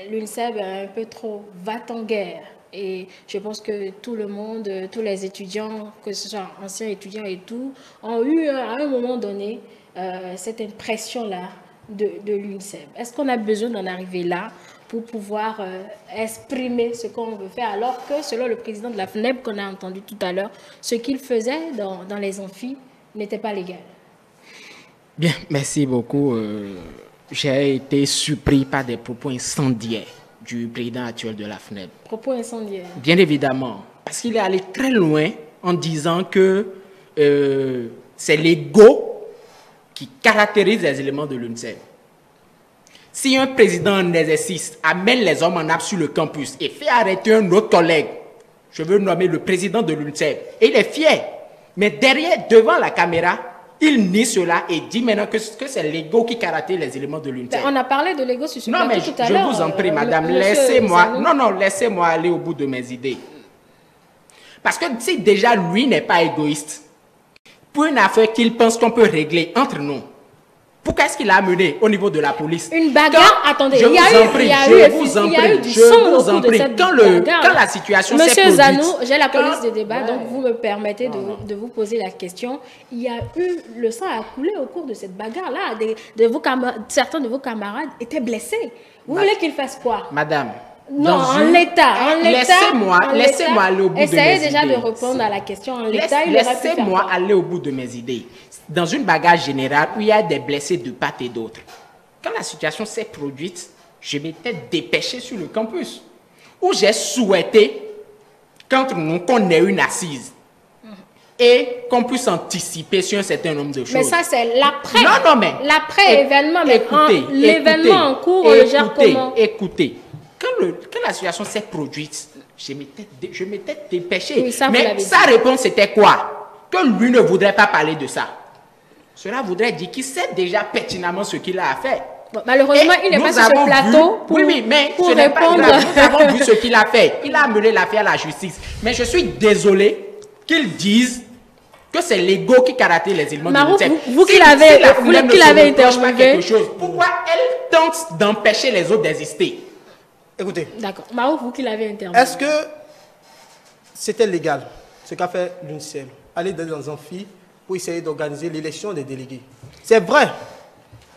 l'UNICEF est un peu trop va-t-en-guerre. Et je pense que tout le monde, tous les étudiants, que ce soit anciens étudiants et tout, ont eu à un moment donné cette impression-là de l'UNICEF. Est-ce qu'on a besoin d'en arriver là pour pouvoir exprimer ce qu'on veut faire, alors que selon le président de la FNEB qu'on a entendu tout à l'heure, ce qu'il faisait dans les amphis n'était pas légal? Bien, merci beaucoup. J'ai été surpris par des propos incendiaires du président actuel de la FNEB. Propos incendiaires? Bien évidemment, parce qu'il est allé très loin en disant que c'est l'ego qui caractérise les éléments de l'UNICEF. Si un président en exercice amène les hommes en armes sur le campus et fait arrêter un autre collègue, je veux nommer le président de l'UNICEF, et il est fier. Mais derrière, devant la caméra, il nie cela et dit maintenant que c'est l'ego qui caractérise les éléments de l'UNICEF. On a parlé de l'ego sur ce plateau tout à l'heure. Je vous en prie, madame, laissez-moi aller au bout de mes idées. Parce que si déjà lui n'est pas égoïste, pour une affaire qu'il pense qu'on peut régler entre nous, pourquoi est-ce qu'il a amené au niveau de la police? Une bagarre, attendez, je vous en prie, quand la situation s'est produite... Monsieur Zanou, j'ai la police de débat, donc vous me permettez de vous poser la question. Il y a eu, le sang a coulé au cours de cette bagarre-là. Certains de vos camarades étaient blessés. Vous voulez qu'ils fassent quoi? Madame, non, en l'état. Laissez-moi aller au bout de mes idées. Essayez déjà de répondre à la question en l'état. Laissez-moi aller au bout de mes idées. Dans une bagarre générale où il y a des blessés de part et d'autre, quand la situation s'est produite, je m'étais dépêché sur le campus, où j'ai souhaité qu'entre nous, qu'on ait une assise et qu'on puisse anticiper sur un certain nombre de choses. Mais ça, c'est l'après. Non, mais l'après-événement. L'événement en cours, on le gère comment? Écoutez, quand la situation s'est produite, je m'étais dépêché. Oui, mais sa réponse, c'était quoi? Que lui ne voudrait pas parler de ça. Cela voudrait dire qu'il sait déjà pertinemment ce qu'il a à faire. Bon, malheureusement, il n'est pas sur ce plateau pour, pour répondre. Nous avons vu ce qu'il a fait. Il a amené l'affaire à la justice. Mais je suis désolé qu'ils disent que c'est l'ego qui caractérise les éléments de l'UNICEF. Vous qui l'avez interviewé. Pourquoi elle tente d'empêcher les autres d'exister? Écoutez. D'accord. Marouf, vous qui l'avez interviewé. Est-ce que c'était légal, ce qu'a fait l'UNICEF, aller dans les amphis pour essayer d'organiser l'élection des délégués? C'est vrai.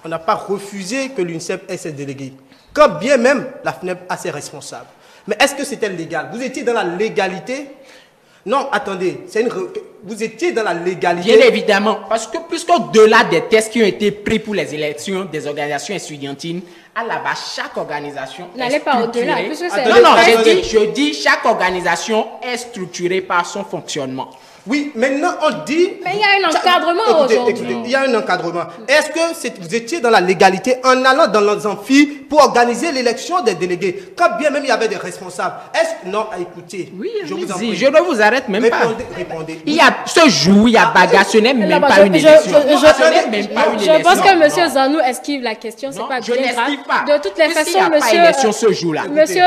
On n'a pas refusé que l'UNICEF ait ses délégués. Quand bien même la FNEP a ses responsables. Mais est-ce que c'était légal? Vous étiez dans la légalité? Non, attendez, vous étiez dans la légalité. Bien évidemment, parce que puisqu'au-delà des tests qui ont été pris pour les élections des organisations estudiantines, à la base, chaque organisation n'allez pas au-delà. Non, je dis chaque organisation est structurée par son fonctionnement. Oui, maintenant on dit... Mais il y a un encadrement aujourd'hui. Écoutez, il y a un encadrement. Est-ce que vous étiez dans la légalité en allant dans les amphis pour organiser l'élection des délégués, quand bien même il y avait des responsables? Non, écoutez, oui, je vous en prie. Je ne vous arrête même pas. Répondez. Il y a ce jour, il y a bagarre, ce n'est même pas une élection. Je pense que M. Zanou esquive la question, c'est pas bien grave. De toutes les façons, élection ce jour-là. Monsieur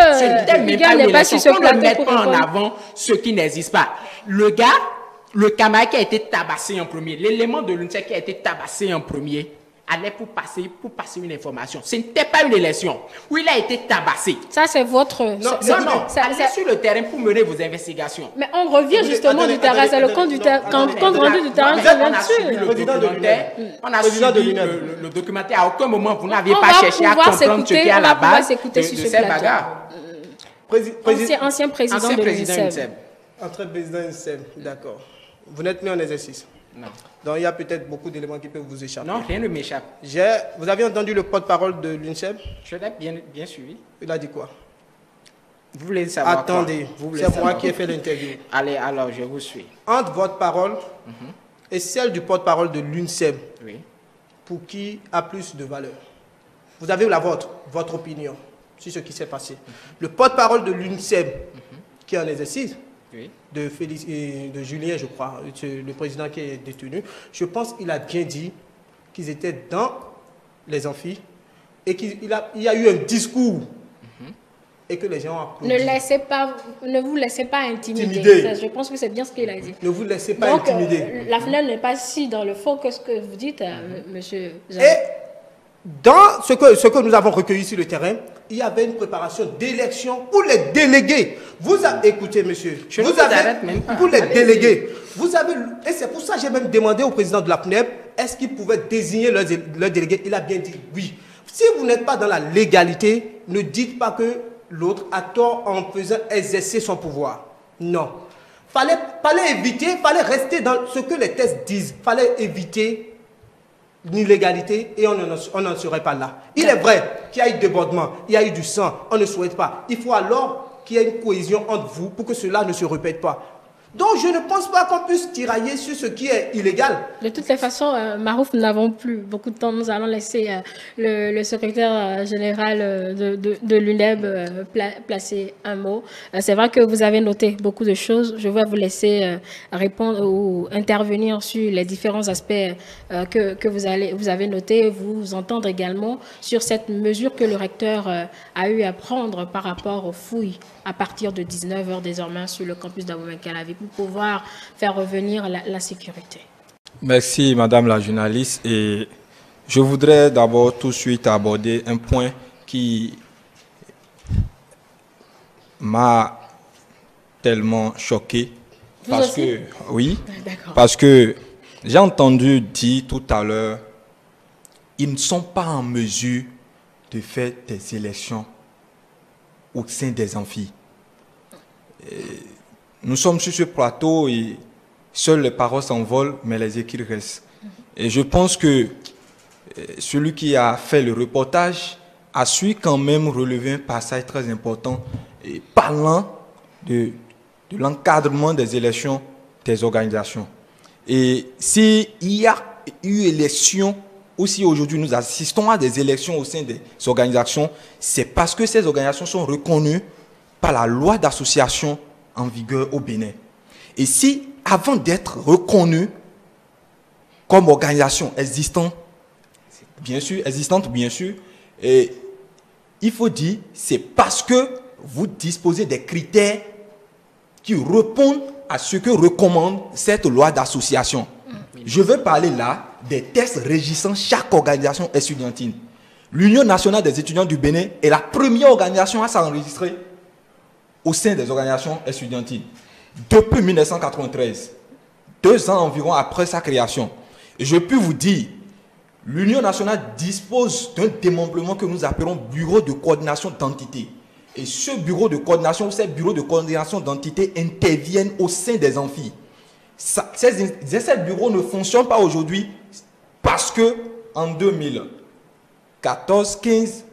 Miguel n'est pas sur ce plateau pour répondre. On ne met pas en avant ce qui n'existe pas. Le gars, le camarade qui a été tabassé en premier, l'élément de l'UNICEF qui a été tabassé en premier, allait pour passer une information. Ce n'était pas une élection où il a été tabassé. Ça, c'est votre... Non, allez sur le terrain pour mener vos investigations. Mais on revient justement du terrain. C'est le compte rendu du terrain. On a suivi le documentaire. On a suivi le documentaire. À aucun moment, vous n'aviez pas cherché à comprendre ce qui est à la base de cette bagarre. Ancien président de l'UNICEF. Ancien président de l'UNICEF, d'accord. Vous n'êtes mis en exercice? Non. Donc il y a peut-être beaucoup d'éléments qui peuvent vous échapper. Non, rien ne m'échappe. Vous avez entendu le porte-parole de l'UNICEF? Je l'ai bien suivi. Il a dit quoi? Vous voulez savoir? Attendez, c'est moi qui ai fait l'interview. Allez, alors je vous suis. Entre votre parole et celle du porte-parole de l'UNICEF, pour qui a plus de valeur? Vous avez votre opinion sur ce qui s'est passé. Le porte-parole de l'UNICEF, qui est en exercice, de Julien, je crois, le président qui est détenu, je pense qu'il a bien dit qu'ils étaient dans les amphis et qu'il y a eu un discours et que les gens ont applaudi. Ne vous laissez pas intimider. Je pense que c'est bien ce qu'il a dit. Ne vous laissez pas intimider. La FNEP n'est pas si dans le fond que ce que vous dites, monsieur Jean. Et dans ce que nous avons recueilli sur le terrain, il y avait une préparation d'élection pour les délégués. Écoutez, monsieur, pour les délégués, et c'est pour ça que j'ai même demandé au président de la FNEP, est-ce qu'il pouvait désigner leurs délégués? Il a bien dit oui. Si vous n'êtes pas dans la légalité, ne dites pas que l'autre a tort en faisant exercer son pouvoir. Non. Fallait éviter, fallait rester dans ce que les tests disent. Fallait éviter l'illégalité et on n'en serait pas là. Il est vrai qu'il y a eu débordement, il y a eu du sang, on ne souhaite pas. Il faut alors qu'il y ait une cohésion entre vous pour que cela ne se répète pas. Donc je ne pense pas qu'on puisse tirailler sur ce qui est illégal. De toutes les façons, Marouf, nous n'avons plus beaucoup de temps. Nous allons laisser le secrétaire général de l'UNEB placer un mot. C'est vrai que vous avez noté beaucoup de choses. Je vais vous laisser répondre ou intervenir sur les différents aspects que vous avez notés. Vous entendre également sur cette mesure que le recteur a eu à prendre par rapport aux fouilles à partir de 19h désormais sur le campus d'Abomey-Calavi pour pouvoir faire revenir la sécurité. Merci Madame la journaliste et je voudrais d'abord tout de suite aborder un point qui m'a tellement choqué. Parce que j'ai entendu dire tout à l'heure, ils ne sont pas en mesure de faire des élections au sein des amphis. Nous sommes sur ce plateau et seules les paroles s'envolent, mais les écrits restent. Et je pense que celui qui a fait le reportage a su quand même relever un passage très important et parlant de l'encadrement des élections des organisations. Et s'il y a eu élection, ou si aujourd'hui nous assistons à des élections au sein des organisations, c'est parce que ces organisations sont reconnues par la loi d'association en vigueur au Bénin. Et si, avant d'être reconnues comme organisation existante, bien sûr, Et il faut dire, c'est parce que vous disposez des critères qui répondent à ce que recommande cette loi d'association. Je veux parler là des tests régissant chaque organisation estudiantine. L'Union nationale des étudiants du Bénin est la première organisation à s'enregistrer au sein des organisations estudiantines depuis 1993, 2 ans environ après sa création. Et je peux vous dire, l'Union nationale dispose d'un démembrement que nous appelons bureau de coordination d'entités. Et ce bureau de coordination ou ces bureaux de coordination d'entités interviennent au sein des amphis. Ces bureaux ne fonctionnent pas aujourd'hui parce que en 2014-15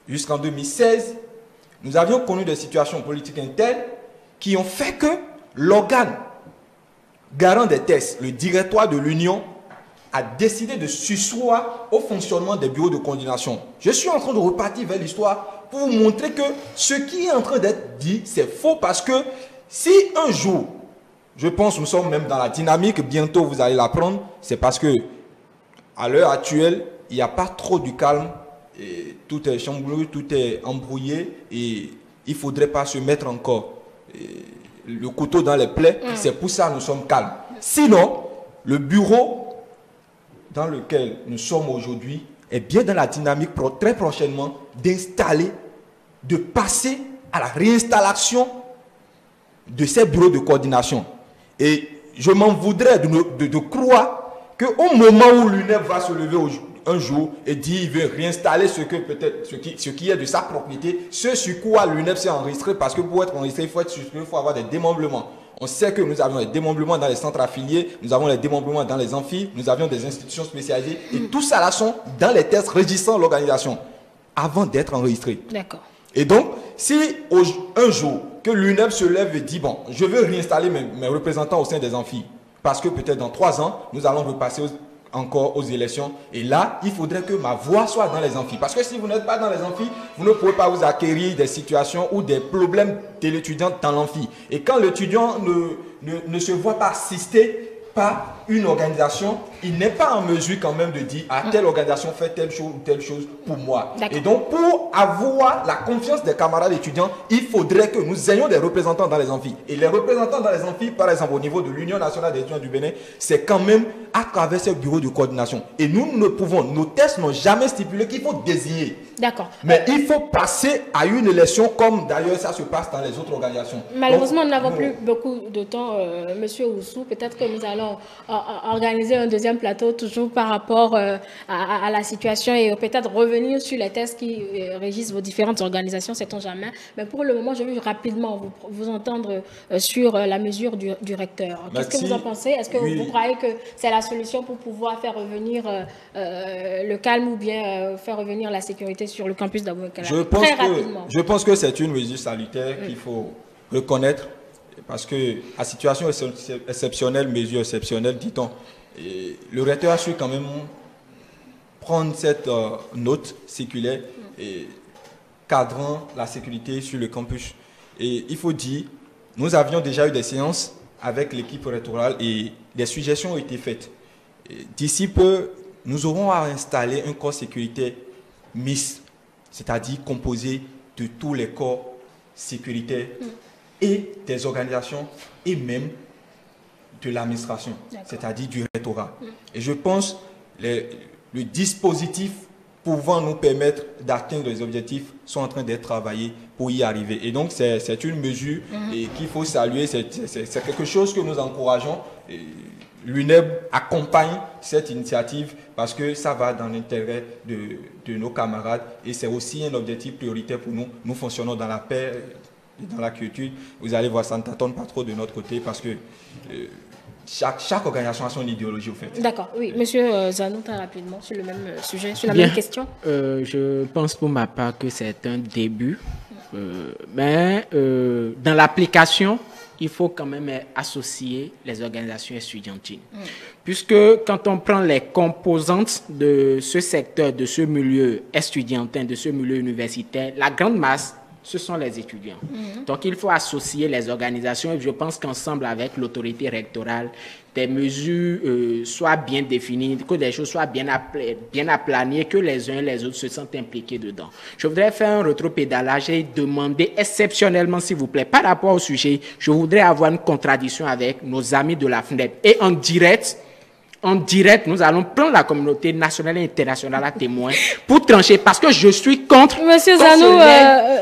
jusqu'en 2016, nous avions connu des situations politiques internes qui ont fait que l'organe garant des tests, le directoire de l'Union, a décidé de susseoir au fonctionnement des bureaux de coordination. Je suis en train de repartir vers l'histoire pour vous montrer que ce qui est en train d'être dit, c'est faux, parce que si un jour, je pense que nous sommes même dans la dynamique, bientôt vous allez l'apprendre, c'est parce que à l'heure actuelle, il n'y a pas trop du calme, et tout est chamboulé, tout est embrouillé, et il ne faudrait pas se mettre encore le couteau dans les plaies. C'est pour ça que nous sommes calmes. Sinon, le bureau dans lequel nous sommes aujourd'hui est bien dans la dynamique très prochainement d'installer, de passer à la réinstallation de ces bureaux de coordination. Et je m'en voudrais de croire qu'au moment où l'UNEP va se lever un jour et dire qu'il veut réinstaller ce qui est de sa propriété, ce sur quoi l'UNEP s'est enregistré, parce que pour être enregistré, il faut avoir des démembrements. On sait que nous avons des démembrements dans les centres affiliés, nous avons des démembrements dans les amphis, nous avions des institutions spécialisées, et tout ça là sont dans les tests régissant l'organisation avant d'être enregistrés. D'accord. Et donc, si un jour que l'UNEP se lève et dit, bon, je veux réinstaller mes représentants au sein des amphis, parce que peut-être dans 3 ans, nous allons repasser encore aux élections, et là, il faudrait que ma voix soit dans les amphis. Parce que si vous n'êtes pas dans les amphis, vous ne pouvez pas vous acquérir des situations ou des problèmes de l'étudiant dans l'amphi. Et quand l'étudiant ne se voit pas assisté par une organisation, il n'est pas en mesure quand même de dire ah, telle organisation fait telle chose pour moi. Et donc pour avoir la confiance des camarades étudiants, il faudrait que nous ayons des représentants dans les amphis. Et les représentants dans les amphis, par exemple au niveau de l'Union nationale des étudiants du Bénin, c'est quand même à travers ce bureau de coordination. Et nous ne pouvons, nos tests n'ont jamais stipulé qu'il faut désigner. D'accord. Mais il faut passer à une élection comme d'ailleurs ça se passe dans les autres organisations. Malheureusement, nous n'avons plus beaucoup de temps, Monsieur Oussou. Peut-être que nous allons organiser un deuxième plateau toujours par rapport à la situation et peut-être revenir sur les tests qui régissent vos différentes organisations, sait-on jamais. Mais pour le moment, je veux rapidement vous entendre sur la mesure du recteur. Qu'est-ce que vous en pensez? Est-ce que vous croyez que c'est la solution pour pouvoir faire revenir le calme ou bien faire revenir la sécurité sur le campus d'Abou-Ekala? Je pense que c'est une mesure salutaire qu'il faut reconnaître, parce que à situation exceptionnelle, mesure exceptionnelle, dit-on, le recteur a su quand même prendre cette note circulaire et cadrant la sécurité sur le campus. Et il faut dire, nous avions déjà eu des séances avec l'équipe rectorale et des suggestions ont été faites. D'ici peu, nous aurons à installer un corps sécuritaire mixte, c'est-à-dire composé de tous les corps sécuritaires et des organisations et même de l'administration, c'est-à-dire du rectorat. Et je pense que le dispositif pouvant nous permettre d'atteindre les objectifs sont en train d'être travaillés pour y arriver. Et donc, c'est une mesure qu'il faut saluer, c'est quelque chose que nous encourageons. L'UNEB accompagne cette initiative parce que ça va dans l'intérêt de nos camarades et c'est aussi un objectif prioritaire pour nous. Nous fonctionnons dans la paix, dans la culture. Vous allez voir, ça ne tâtonne pas trop de notre côté parce que chaque organisation a son idéologie au fait. D'accord, oui. Monsieur Zanouta, rapidement, sur le même sujet, sur la même question. Je pense pour ma part que c'est un début, mais dans l'application, il faut quand même associer les organisations estudiantines. Puisque quand on prend les composantes de ce secteur, de ce milieu estudiantin, de ce milieu universitaire, la grande masse ce sont les étudiants. Donc, il faut associer les organisations et je pense qu'ensemble avec l'autorité rectorale, des mesures soient bien définies, que les choses soient bien aplanies, que les uns et les autres se sentent impliqués dedans. Je voudrais faire un rétropédalage et demander exceptionnellement, s'il vous plaît, par rapport au sujet, je voudrais avoir une contradiction avec nos amis de la FNEP. Et en direct, nous allons prendre la communauté nationale et internationale à témoin pour trancher, parce que je suis contre Monsieur Zanou,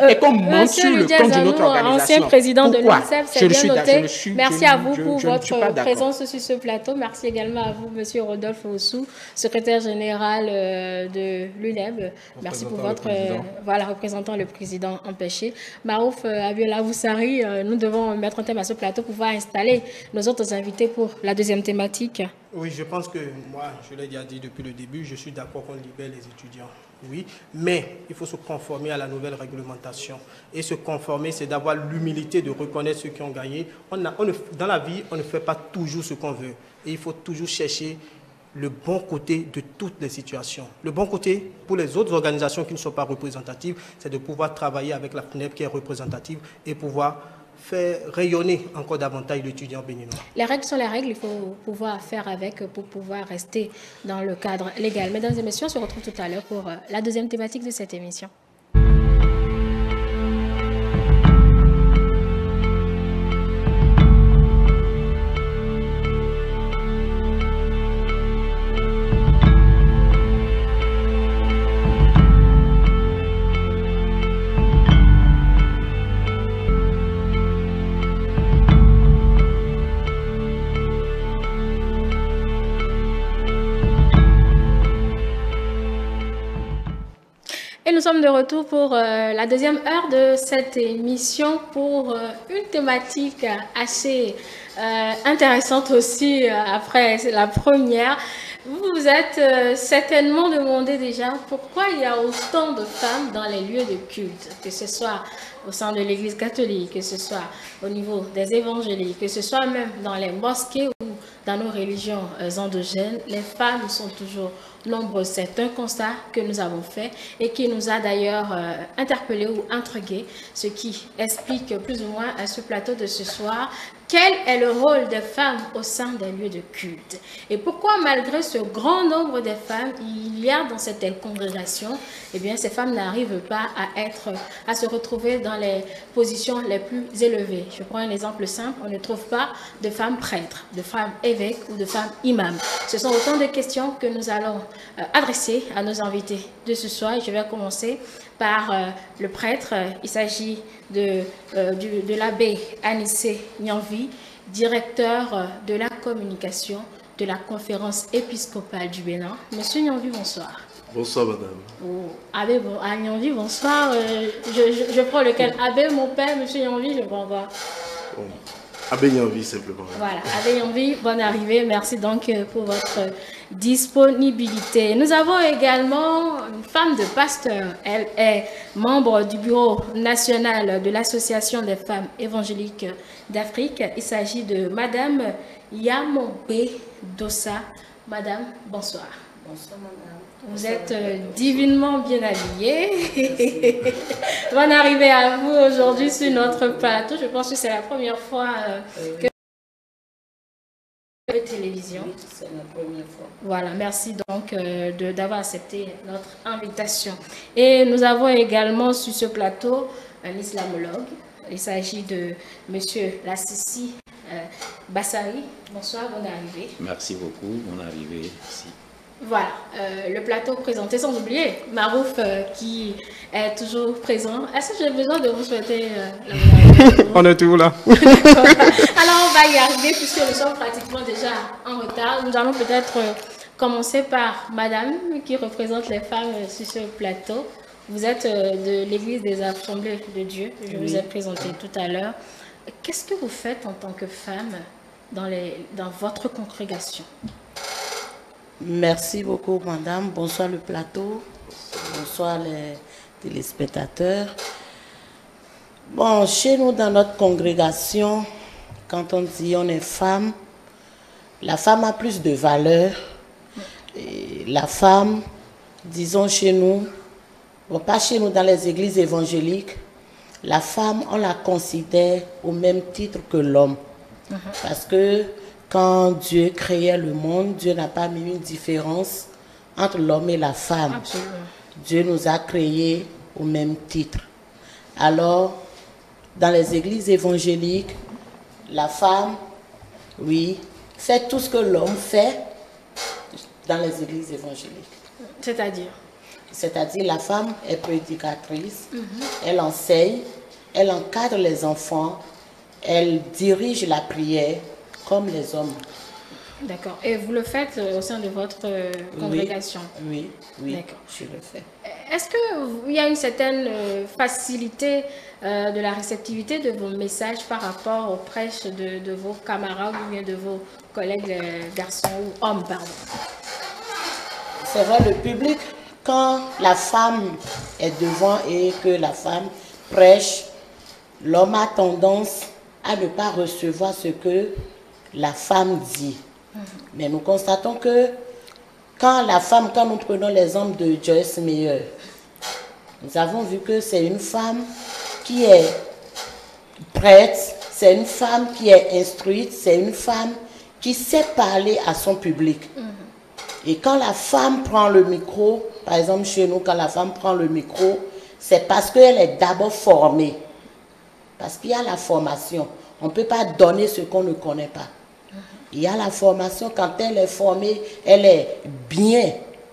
et qu'on monte sur le compte d'une autre organisation. Ancien président de l'UNICEF, c'est bien noté. Merci à vous pour votre présence sur ce plateau. Merci également à vous, Monsieur Rodolphe Ossou, secrétaire général de l'UNEB. Merci pour votre représentant le président empêché. Marouf Abiola Voussari, nous devons mettre un thème à ce plateau pour pouvoir installer nos autres invités pour la deuxième thématique. Oui, je pense que moi, je l'ai déjà dit depuis le début, je suis d'accord qu'on libère les étudiants. Oui, mais il faut se conformer à la nouvelle réglementation. Et se conformer, c'est d'avoir l'humilité de reconnaître ceux qui ont gagné. Dans la vie, on ne fait pas toujours ce qu'on veut. Et il faut toujours chercher le bon côté de toutes les situations. Le bon côté, pour les autres organisations qui ne sont pas représentatives, c'est de pouvoir travailler avec la FNEP qui est représentative et pouvoir faire rayonner encore davantage l'étudiant béninois. Les règles sont les règles, il faut pouvoir faire avec pour pouvoir rester dans le cadre légal. Mesdames et messieurs, on se retrouve tout à l'heure pour la deuxième thématique de cette émission. Nous sommes de retour pour la deuxième heure de cette émission pour une thématique assez intéressante aussi après la première. Vous vous êtes certainement demandé déjà pourquoi il y a autant de femmes dans les lieux de culte, que ce soit au sein de l'Église catholique, que ce soit au niveau des évangéliques, que ce soit même dans les mosquées ou dans nos religions endogènes, les femmes sont toujours nombreuses. C'est un constat que nous avons fait et qui nous a d'ailleurs interpellés ou intrigués, ce qui explique plus ou moins à ce plateau de ce soir quel est le rôle des femmes au sein des lieux de culte et pourquoi malgré ce grand nombre de femmes, il y a dans certaines congrégations, eh bien ces femmes n'arrivent pas à se retrouver dans les positions les plus élevées. Je prends un exemple simple, on ne trouve pas de femmes prêtres, de femmes évêques ou de femmes imams. Ce sont autant de questions que nous allons adresser à nos invités de ce soir. Je vais commencer par le prêtre. Il s'agit de l'abbé Anissé Nyanvi, directeur de la communication de la conférence épiscopale du Bénin. Monsieur Nyanvi, bonsoir. Bonsoir, madame. Oh, abbé Nyanvi, bonsoir. Je prends lequel? Abbé, mon père, monsieur Nyanvi, je prends quoi? Bon. Abbé Nyanvi, simplement. Voilà, Abbé Nyanvi, bonne arrivée. Merci donc pour votre disponibilité. Nous avons également une femme de pasteur. Elle est membre du bureau national de l'Association des femmes évangéliques d'Afrique. Il s'agit de Madame Yamombe Dossa. Madame, bonsoir. Bonsoir, madame. Vous êtes divinement bien habillée. Bonne arrivée à vous aujourd'hui sur notre plateau. Je pense que c'est la première fois que la télévision. Oui, c'est la première fois. Voilà, merci donc d'avoir accepté notre invitation. Et nous avons également sur ce plateau un islamologue. Il s'agit de Monsieur Lassissi Bassari. Bonsoir, bonne arrivée. Merci beaucoup, bonne arrivée ici. Voilà, le plateau présenté, sans oublier Marouf qui est toujours présent. Est-ce que j'ai besoin de vous souhaiter la bonne On est toujours là. Alors, on va y arriver puisque nous sommes pratiquement déjà en retard. Nous allons peut-être commencer par Madame qui représente les femmes sur ce plateau. Vous êtes de l'Église des Assemblées de Dieu, je vous ai présenté tout à l'heure. Qu'est-ce que vous faites en tant que femme dans votre congrégation? Merci beaucoup, madame. Bonsoir le plateau. Bonsoir les téléspectateurs. Bon, chez nous, dans notre congrégation, quand on dit on est femme, la femme a plus de valeur. Et la femme, disons chez nous, bon, pas chez nous dans les églises évangéliques, la femme, on la considère au même titre que l'homme. Parce que quand Dieu créait le monde, Dieu n'a pas mis une différence entre l'homme et la femme. Absolument. Dieu nous a créés au même titre. Alors, dans les églises évangéliques, la femme, oui, fait tout ce que l'homme fait dans les églises évangéliques. C'est-à-dire? C'est-à-dire la femme est prédicatrice, elle enseigne, elle encadre les enfants, elle dirige la prière comme les hommes. D'accord. Et vous le faites au sein de votre congrégation? Oui, d'accord, je le fais. Est-ce qu'il y a une certaine facilité de la réceptivité de vos messages par rapport aux prêches de vos camarades ou bien de vos collègues garçons ou hommes, pardon? C'est vrai, le public, quand la femme est devant et que la femme prêche, l'homme a tendance à ne pas recevoir ce que la femme dit. Mais nous constatons que quand nous prenons l'exemple de Joyce Meyer, nous avons vu que c'est une femme qui est prête, c'est une femme qui est instruite, c'est une femme qui sait parler à son public. Et quand la femme prend le micro, par exemple chez nous, quand la femme prend le micro, c'est parce qu'elle est d'abord formée. Parce qu'il y a la formation. On ne peut pas donner ce qu'on ne connaît pas. Il y a la formation, quand elle est formée, elle est bien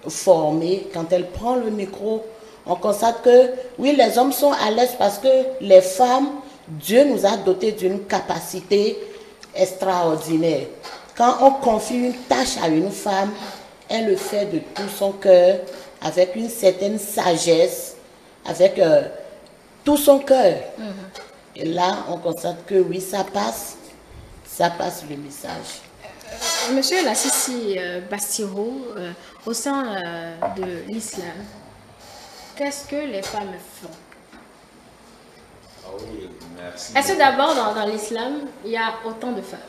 formée. Quand elle prend le micro, on constate que, oui, les hommes sont à l'aise parce que les femmes, Dieu nous a dotés d'une capacité extraordinaire. Quand on confie une tâche à une femme, elle le fait de tout son cœur, avec une certaine sagesse, avec tout son cœur. Et là, on constate que oui, ça passe le message. Monsieur Lassisi Bassirou, au sein de l'islam, qu'est-ce que les femmes font? Oui, merci. Est-ce que d'abord, dans l'islam, il y a autant de femmes?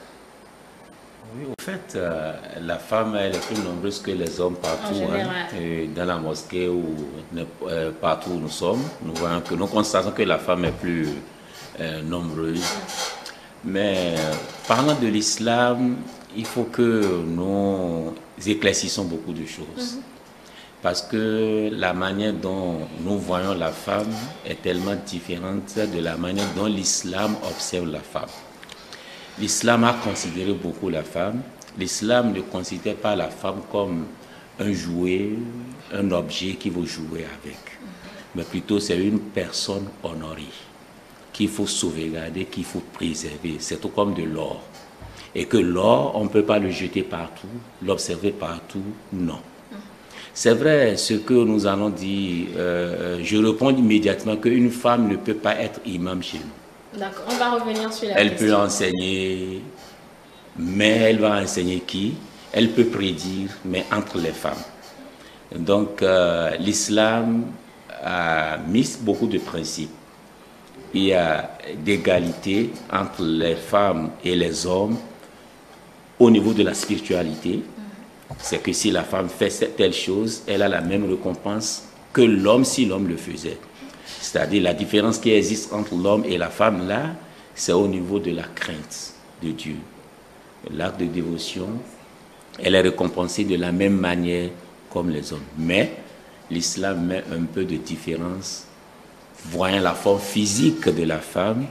Oui, au fait, la femme, elle est plus nombreuse que les hommes partout. Dans la mosquée ou partout où nous sommes, nous constatons que la femme est plus nombreuse. Mais parlant de l'islam, il faut que nous éclaircissons beaucoup de choses. Parce que la manière dont nous voyons la femme est tellement différente de la manière dont l'islam observe la femme. L'islam a considéré beaucoup la femme. L'islam ne considère pas la femme comme un jouet, un objet qu'il faut jouer avec. Mais plutôt c'est une personne honorée qu'il faut sauvegarder, qu'il faut préserver. C'est tout comme de l'or. Et que l'or, on ne peut pas le jeter partout, l'observer partout, non. C'est vrai, ce que nous allons dire, je réponds immédiatement qu'une femme ne peut pas être imam chez nous. D'accord, on va revenir sur la question. Elle peut enseigner, mais elle va enseigner qui? Elle peut prédire, mais entre les femmes. Donc, l'islam a mis beaucoup de principes. Il y a d'égalité entre les femmes et les hommes au niveau de la spiritualité. C'est que si la femme fait telle chose, elle a la même récompense que l'homme si l'homme le faisait. C'est-à-dire la différence qui existe entre l'homme et la femme là, c'est au niveau de la crainte de Dieu. L'acte de dévotion, elle est récompensée de la même manière comme les hommes. Mais l'islam met un peu de différence, voyant la forme physique de la femme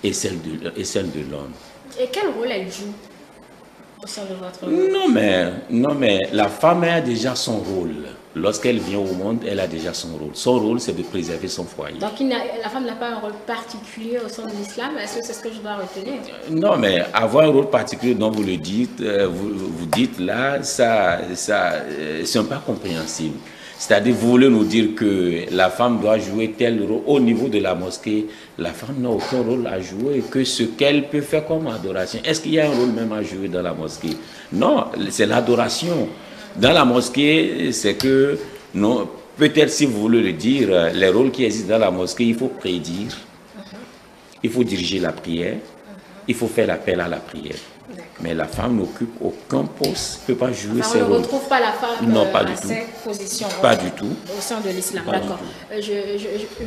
et celle de l'homme. Et quel rôle elle joue au sein de votre... Non, mais la femme a déjà son rôle. Lorsqu'elle vient au monde, elle a déjà son rôle. Son rôle, c'est de préserver son foyer. Donc la femme n'a pas un rôle particulier au sein de l'islam. Est-ce que c'est ce que je dois retenir? Non, mais avoir un rôle particulier dont vous le dites, vous dites là, c'est pas compréhensible. C'est-à-dire, vous voulez nous dire que la femme doit jouer tel rôle au niveau de la mosquée. La femme n'a aucun rôle à jouer que ce qu'elle peut faire comme adoration. Est-ce qu'il y a un rôle même à jouer dans la mosquée? Non, c'est l'adoration. Dans la mosquée, c'est que, peut-être si vous voulez le dire, les rôles qui existent dans la mosquée, il faut prédire, il faut diriger la prière, il faut faire l'appel à la prière. Mais la femme n'occupe aucun poste, ne peut pas jouer Enfin, ses on rôles. ne retrouve pas la femme Non, pas à du tout. ces positions Pas du tout. au sein de l'islam. Pas du D'accord.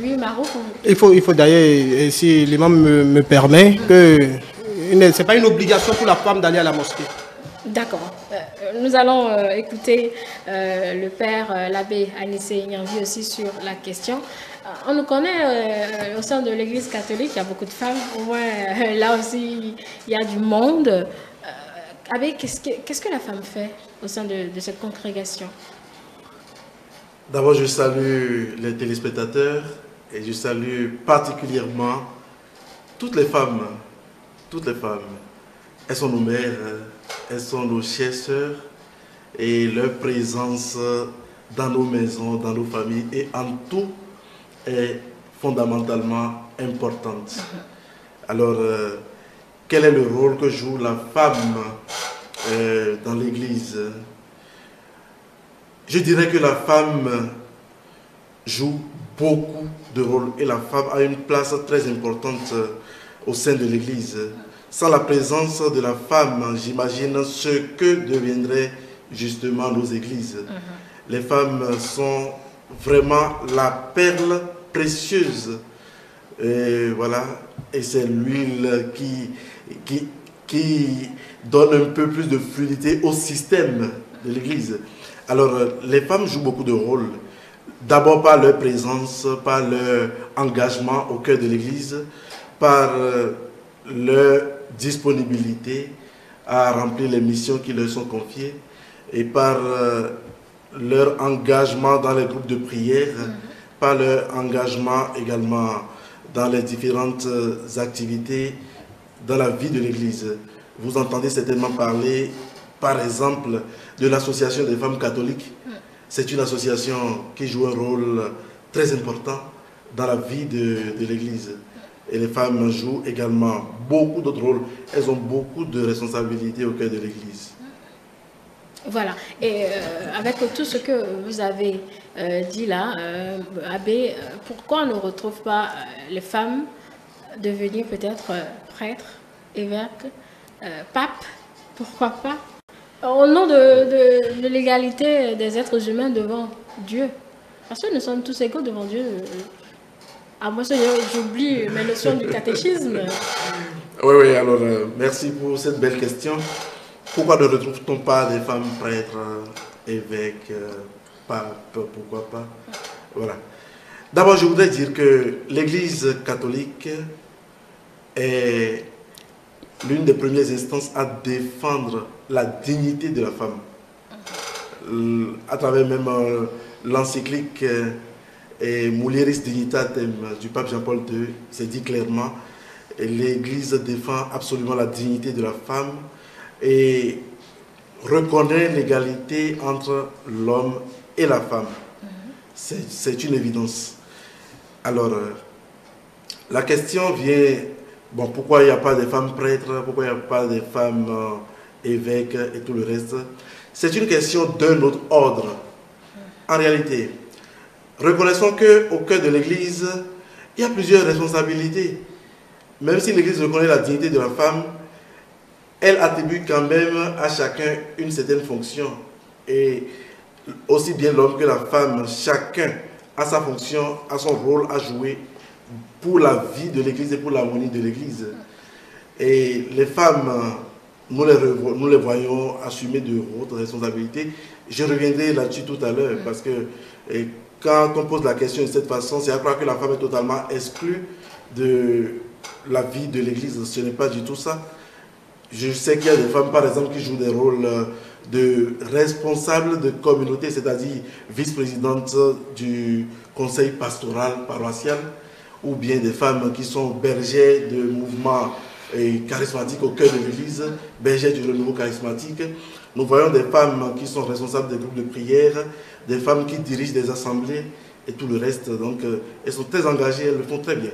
Oui, Maroc. Il faut d'ailleurs, si l'imam me permet, que ce n'est pas une obligation pour la femme d'aller à la mosquée. D'accord. Nous allons écouter le père, l'abbé Anissé Nyanvi aussi sur la question. On nous connaît au sein de l'Église catholique, il y a beaucoup de femmes. Au moins, là aussi, il y a du monde. Abbé, qu'est-ce que la femme fait au sein de cette congrégation? D'abord, je salue les téléspectateurs et je salue particulièrement toutes les femmes. Toutes les femmes. Elles sont nos mères, elles sont nos chères sœurs et leur présence dans nos maisons, dans nos familles et en tout est fondamentalement importante. Alors, quel est le rôle que joue la femme dans l'Église? Je dirais que la femme joue beaucoup de rôles et la femme a une place très importante au sein de l'Église. Sans la présence de la femme, j'imagine ce que deviendraient justement nos églises. Les femmes sont vraiment la perle précieuse. Et voilà, et c'est l'huile qui donne un peu plus de fluidité au système de l'Église. Alors, les femmes jouent beaucoup de rôles. D'abord par leur présence, par leur engagement au cœur de l'Église, par leur disponibilité à remplir les missions qui leur sont confiées et par leur engagement dans les groupes de prière, par leur engagement également dans les différentes activités dans la vie de l'Église. Vous entendez certainement parler, par exemple, de l'Association des femmes catholiques. C'est une association qui joue un rôle très important dans la vie de l'Église. Et les femmes jouent également beaucoup d'autres rôles. Elles ont beaucoup de responsabilités au cœur de l'Église. Voilà. Et avec tout ce que vous avez dit là, Abbé, pourquoi on ne retrouve pas les femmes devenir peut-être prêtres, évêques, papes? Pourquoi pas? Au nom de l'égalité des êtres humains devant Dieu. Parce que nous sommes tous égaux devant Dieu. À moi, j'oublie mes notions du catéchisme. Oui, alors merci pour cette belle question. Pourquoi ne retrouve-t-on pas des femmes prêtres, évêques, papes, pourquoi pas? Voilà. D'abord, je voudrais dire que l'Église catholique est l'une des premières instances à défendre la dignité de la femme. À travers même l'encyclique Mulieris Dignitatem du pape Jean-Paul II, c'est dit clairement, l'Église défend absolument la dignité de la femme et reconnaît l'égalité entre l'homme et la femme. C'est une évidence. Alors, la question vient, bon, pourquoi il n'y a pas de femmes prêtres, pourquoi il n'y a pas de femmes évêques et tout le reste? C'est une question d'un autre ordre. En réalité, reconnaissons qu'au cœur de l'Église, il y a plusieurs responsabilités. Même si l'Église reconnaît la dignité de la femme, elle attribue quand même à chacun une certaine fonction. Et aussi bien l'homme que la femme, chacun a sa fonction, a son rôle à jouer pour la vie de l'Église et pour l'harmonie de l'Église. Et les femmes, nous les voyons assumer de hautes responsabilités. Je reviendrai là-dessus tout à l'heure parce que quand on pose la question de cette façon, c'est à croire que la femme est totalement exclue de la vie de l'Église. Ce n'est pas du tout ça. Je sais qu'il y a des femmes, par exemple, qui jouent des rôles de responsables de communauté, c'est-à-dire vice-présidente du conseil pastoral paroissial, ou bien des femmes qui sont bergères de mouvements charismatiques au cœur de l'Église, bergères du renouveau charismatique. Nous voyons des femmes qui sont responsables des groupes de prière, des femmes qui dirigent des assemblées et tout le reste. Donc, elles sont très engagées, elles le font très bien.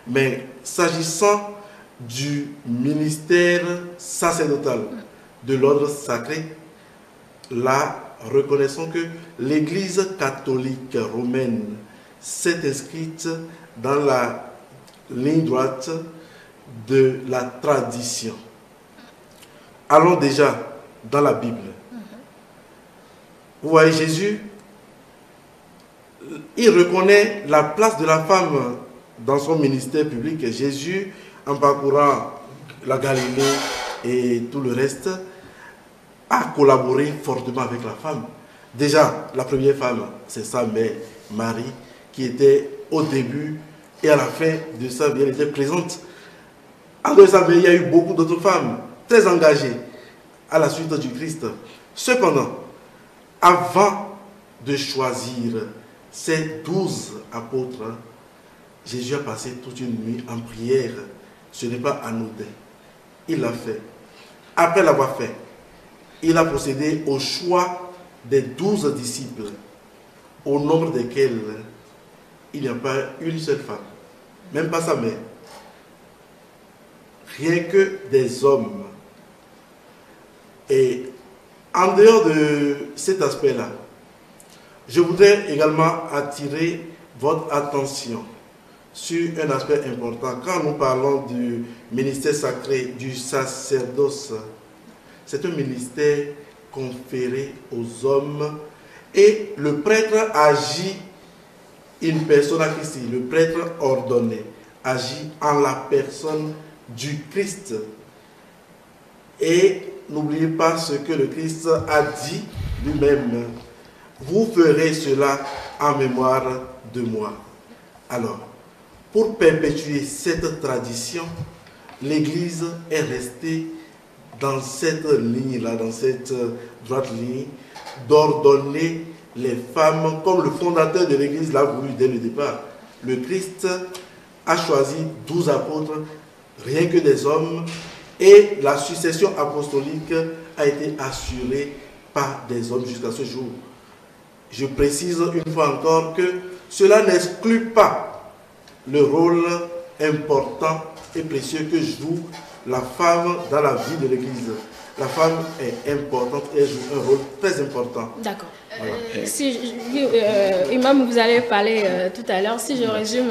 Mais s'agissant du ministère sacerdotal de l'ordre sacré, là, reconnaissons que l'Église catholique romaine s'est inscrite dans la ligne droite de la tradition. allons déjà dans la Bible. Vous voyez, Jésus, il reconnaît la place de la femme dans son ministère public. Jésus, en parcourant la Galilée et tout le reste, a collaboré fortement avec la femme. Déjà, la première femme, c'est sa mère, Marie, qui était au début et à la fin de sa vie, elle était présente. En dehors de sa vie, il y a eu beaucoup d'autres femmes très engagées à la suite du Christ. Cependant, avant de choisir ces 12 apôtres, Jésus a passé toute une nuit en prière. Ce n'est pas anodin. Il l'a fait. Après l'avoir fait, il a procédé au choix des 12 disciples, au nombre desquels il n'y a pas une seule femme, même pas sa mère. Rien que des hommes. Et en dehors de cet aspect-là, je voudrais également attirer votre attention sur un aspect important. Quand nous parlons du ministère sacré, du sacerdoce, c'est un ministère conféré aux hommes et le prêtre agit in persona Christi, le prêtre ordonné agit en la personne du Christ. Et n'oubliez pas ce que le Christ a dit lui-même. Vous ferez cela en mémoire de moi. Alors, pour perpétuer cette tradition, l'Église est restée dans cette ligne-là, dans cette droite ligne, d'ordonner les femmes, comme le fondateur de l'Église l'a voulu dès le départ. Le Christ a choisi 12 apôtres, rien que des hommes, et la succession apostolique a été assurée par des hommes jusqu'à ce jour. Je précise une fois encore que cela n'exclut pas le rôle important et précieux que joue la femme dans la vie de l'Église. La femme est importante et joue un rôle très important. D'accord. Voilà. Imam, vous allez parler tout à l'heure. Si je résume,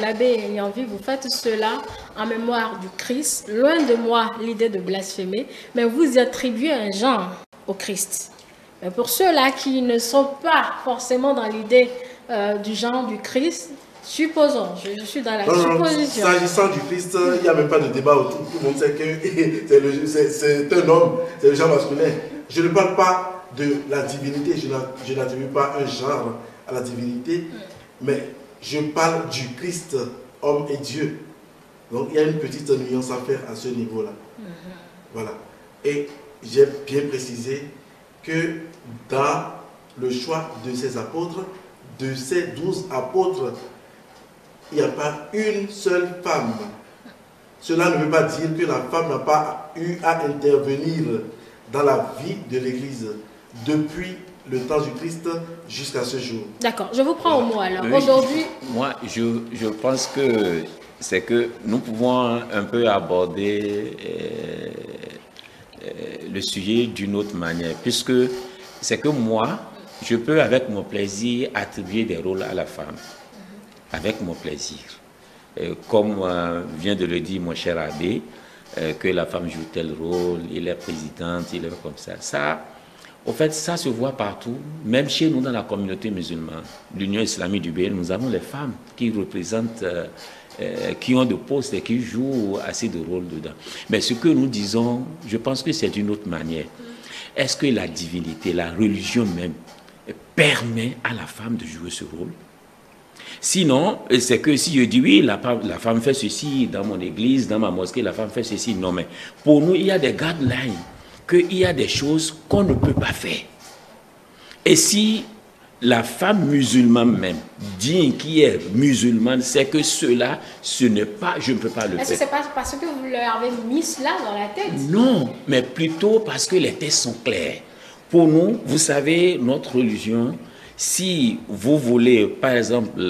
l'abbé Nianvi, vous faites cela en mémoire du Christ. Loin de moi l'idée de blasphémer, mais vous attribuez un genre au Christ. Mais pour ceux-là qui ne sont pas forcément dans l'idée du genre du Christ, supposons, je suis dans la supposition. S'agissant du Christ, il n'y a même pas de débat autour. Tout le monde sait que c'est un homme, c'est le genre masculin. Je ne parle pas de la divinité, je n'attribue pas un genre à la divinité, mais je parle du Christ, homme et Dieu. Donc il y a une petite nuance à faire à ce niveau-là. Voilà. Et j'ai bien précisé que dans le choix de ces apôtres, de ces 12 apôtres, il n'y a pas une seule femme. Cela ne veut pas dire que la femme n'a pas eu à intervenir dans la vie de l'Église depuis le temps du Christ jusqu'à ce jour. D'accord, je vous prends au mot alors. Aujourd'hui... Moi, je pense que c'est que nous pouvons un peu aborder le sujet d'une autre manière, puisque c'est que moi, je peux avec mon plaisir attribuer des rôles à la femme. Avec mon plaisir. Comme vient de le dire mon cher abbé, que la femme joue tel rôle, il est présidente, il est comme ça. Ça, au fait, ça se voit partout, même chez nous dans la communauté musulmane. L'Union islamique du Bénin, nous avons les femmes qui représentent, qui ont de postes et qui jouent assez de rôles dedans. Mais ce que nous disons, je pense que c'est d'une autre manière. Est-ce que la divinité, la religion même, permet à la femme de jouer ce rôle? Sinon, c'est que si je dis oui, la femme fait ceci dans mon église, dans ma mosquée, la femme fait ceci. Non, mais pour nous, il y a des guidelines, qu'il y a des choses qu'on ne peut pas faire. Et si la femme musulmane même dit qui est musulmane, c'est que cela, ce n'est pas, je ne peux pas le faire. Est-ce que c'est pas parce que vous leur avez mis cela dans la tête? Non, mais plutôt parce que les textes sont clairs. Pour nous, vous savez, notre religion, si vous voulez, par exemple,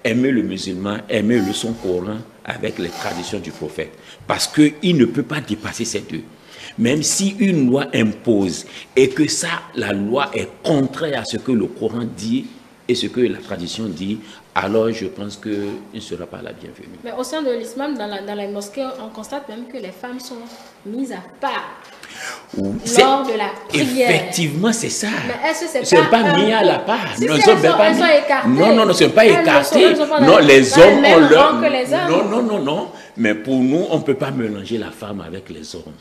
aimer le musulman, aimer le son Coran avec les traditions du prophète, parce qu'il ne peut pas dépasser ces deux. Même si une loi impose et que ça, la loi est contraire à ce que le Coran dit, et ce que la tradition dit, alors je pense qu'il ne sera pas la bienvenue. Mais au sein de l'islam, dans les mosquées, on constate même que les femmes sont mises à part lors de la prière. Effectivement, c'est ça. Mais est-ce que c'est pas mis à la part. Si elles sont écartées. Non, ce n'est pas écarté. Non, les hommes ont leur... Non. Mais pour nous, on ne peut pas mélanger la femme avec les hommes.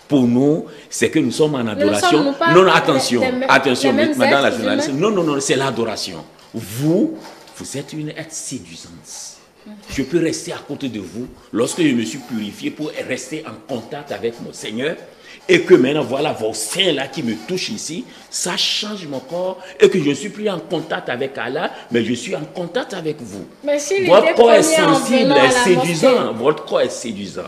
Pour nous, c'est que nous sommes en adoration. Non, attention, madame la journaliste. Non, c'est l'adoration. Vous êtes une être séduisante. Je peux rester à côté de vous lorsque je me suis purifié pour rester en contact avec mon Seigneur. Et que maintenant, voilà vos seins là qui me touchent ici, ça change mon corps et que je ne suis plus en contact avec Allah, mais je suis en contact avec vous. Mais si votre corps est sensible, est séduisant. Votre corps est séduisant.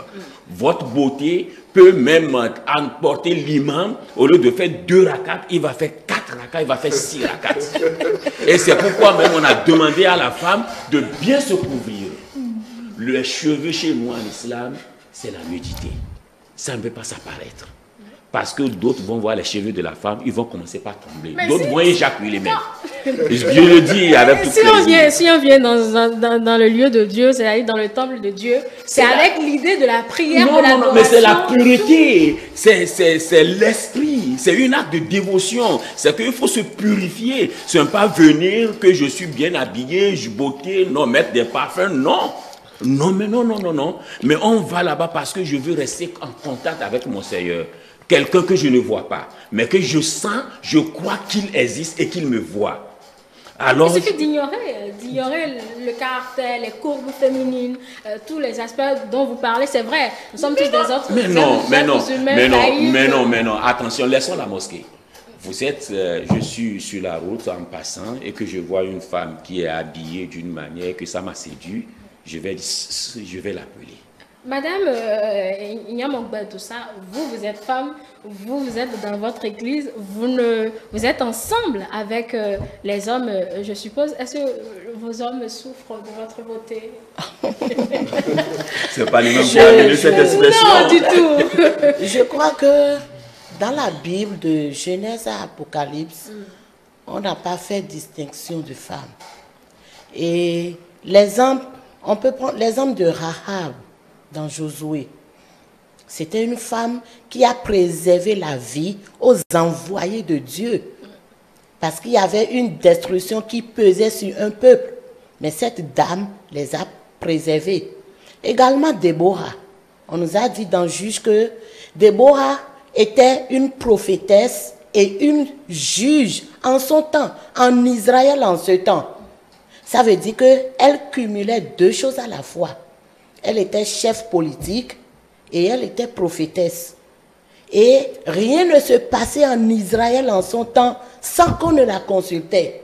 Votre beauté peut même emporter l'imam, au lieu de faire 2 rakats, il va faire 4 rakats, il va faire 6 rakats. Et c'est pourquoi même on a demandé à la femme de bien se couvrir. Les cheveux chez nous en islam, c'est la nudité. Ça ne peut pas s'apparaître. Parce que d'autres vont voir les cheveux de la femme, ils vont commencer par trembler. D'autres vont éjaculer même. Je le dis avec toute plaisir. Si on vient dans le lieu de Dieu, c'est-à-dire dans le temple de Dieu, c'est avec l'idée de la prière, de l'adoration. Non, mais c'est la pureté, c'est l'esprit, c'est une acte de dévotion. C'est qu'il faut se purifier. Ce n'est pas venir que je suis bien habillé, je beauté, non, mettre des parfums, non. Non. Mais on va là-bas parce que je veux rester en contact avec mon Seigneur. Quelqu'un que je ne vois pas, mais que je sens, je crois qu'il existe et qu'il me voit. Alors, il suffit d'ignorer le caractère, les courbes féminines, tous les aspects dont vous parlez, c'est vrai. Nous sommes tous des autres. Mais non. Attention, laissons la mosquée. Vous êtes, je suis sur la route en passant et que je vois une femme qui est habillée d'une manière que ça m'a séduit, je vais l'appeler. Madame Inyamogba, tout ça, vous êtes femme, vous êtes dans votre église, vous êtes ensemble avec les hommes, je suppose. Est-ce que vos hommes souffrent de votre beauté? C'est pas les mêmes qui ont cette expression. Non, du tout. Je crois que dans la Bible, de Genèse à Apocalypse, on n'a pas fait distinction de femmes. Et les hommes, on peut prendre l'exemple de Rahab dans Josué. C'était une femme qui a préservé la vie aux envoyés de Dieu. Parce qu'il y avait une destruction qui pesait sur un peuple. Mais cette dame les a préservés. Également Déborah. On nous a dit dans Juge que Déborah était une prophétesse et une juge en son temps, en Israël en ce temps. Ça veut dire qu'elle cumulait 2 choses à la fois. Elle était chef politique et elle était prophétesse. Et rien ne se passait en Israël en son temps sans qu'on ne la consultait.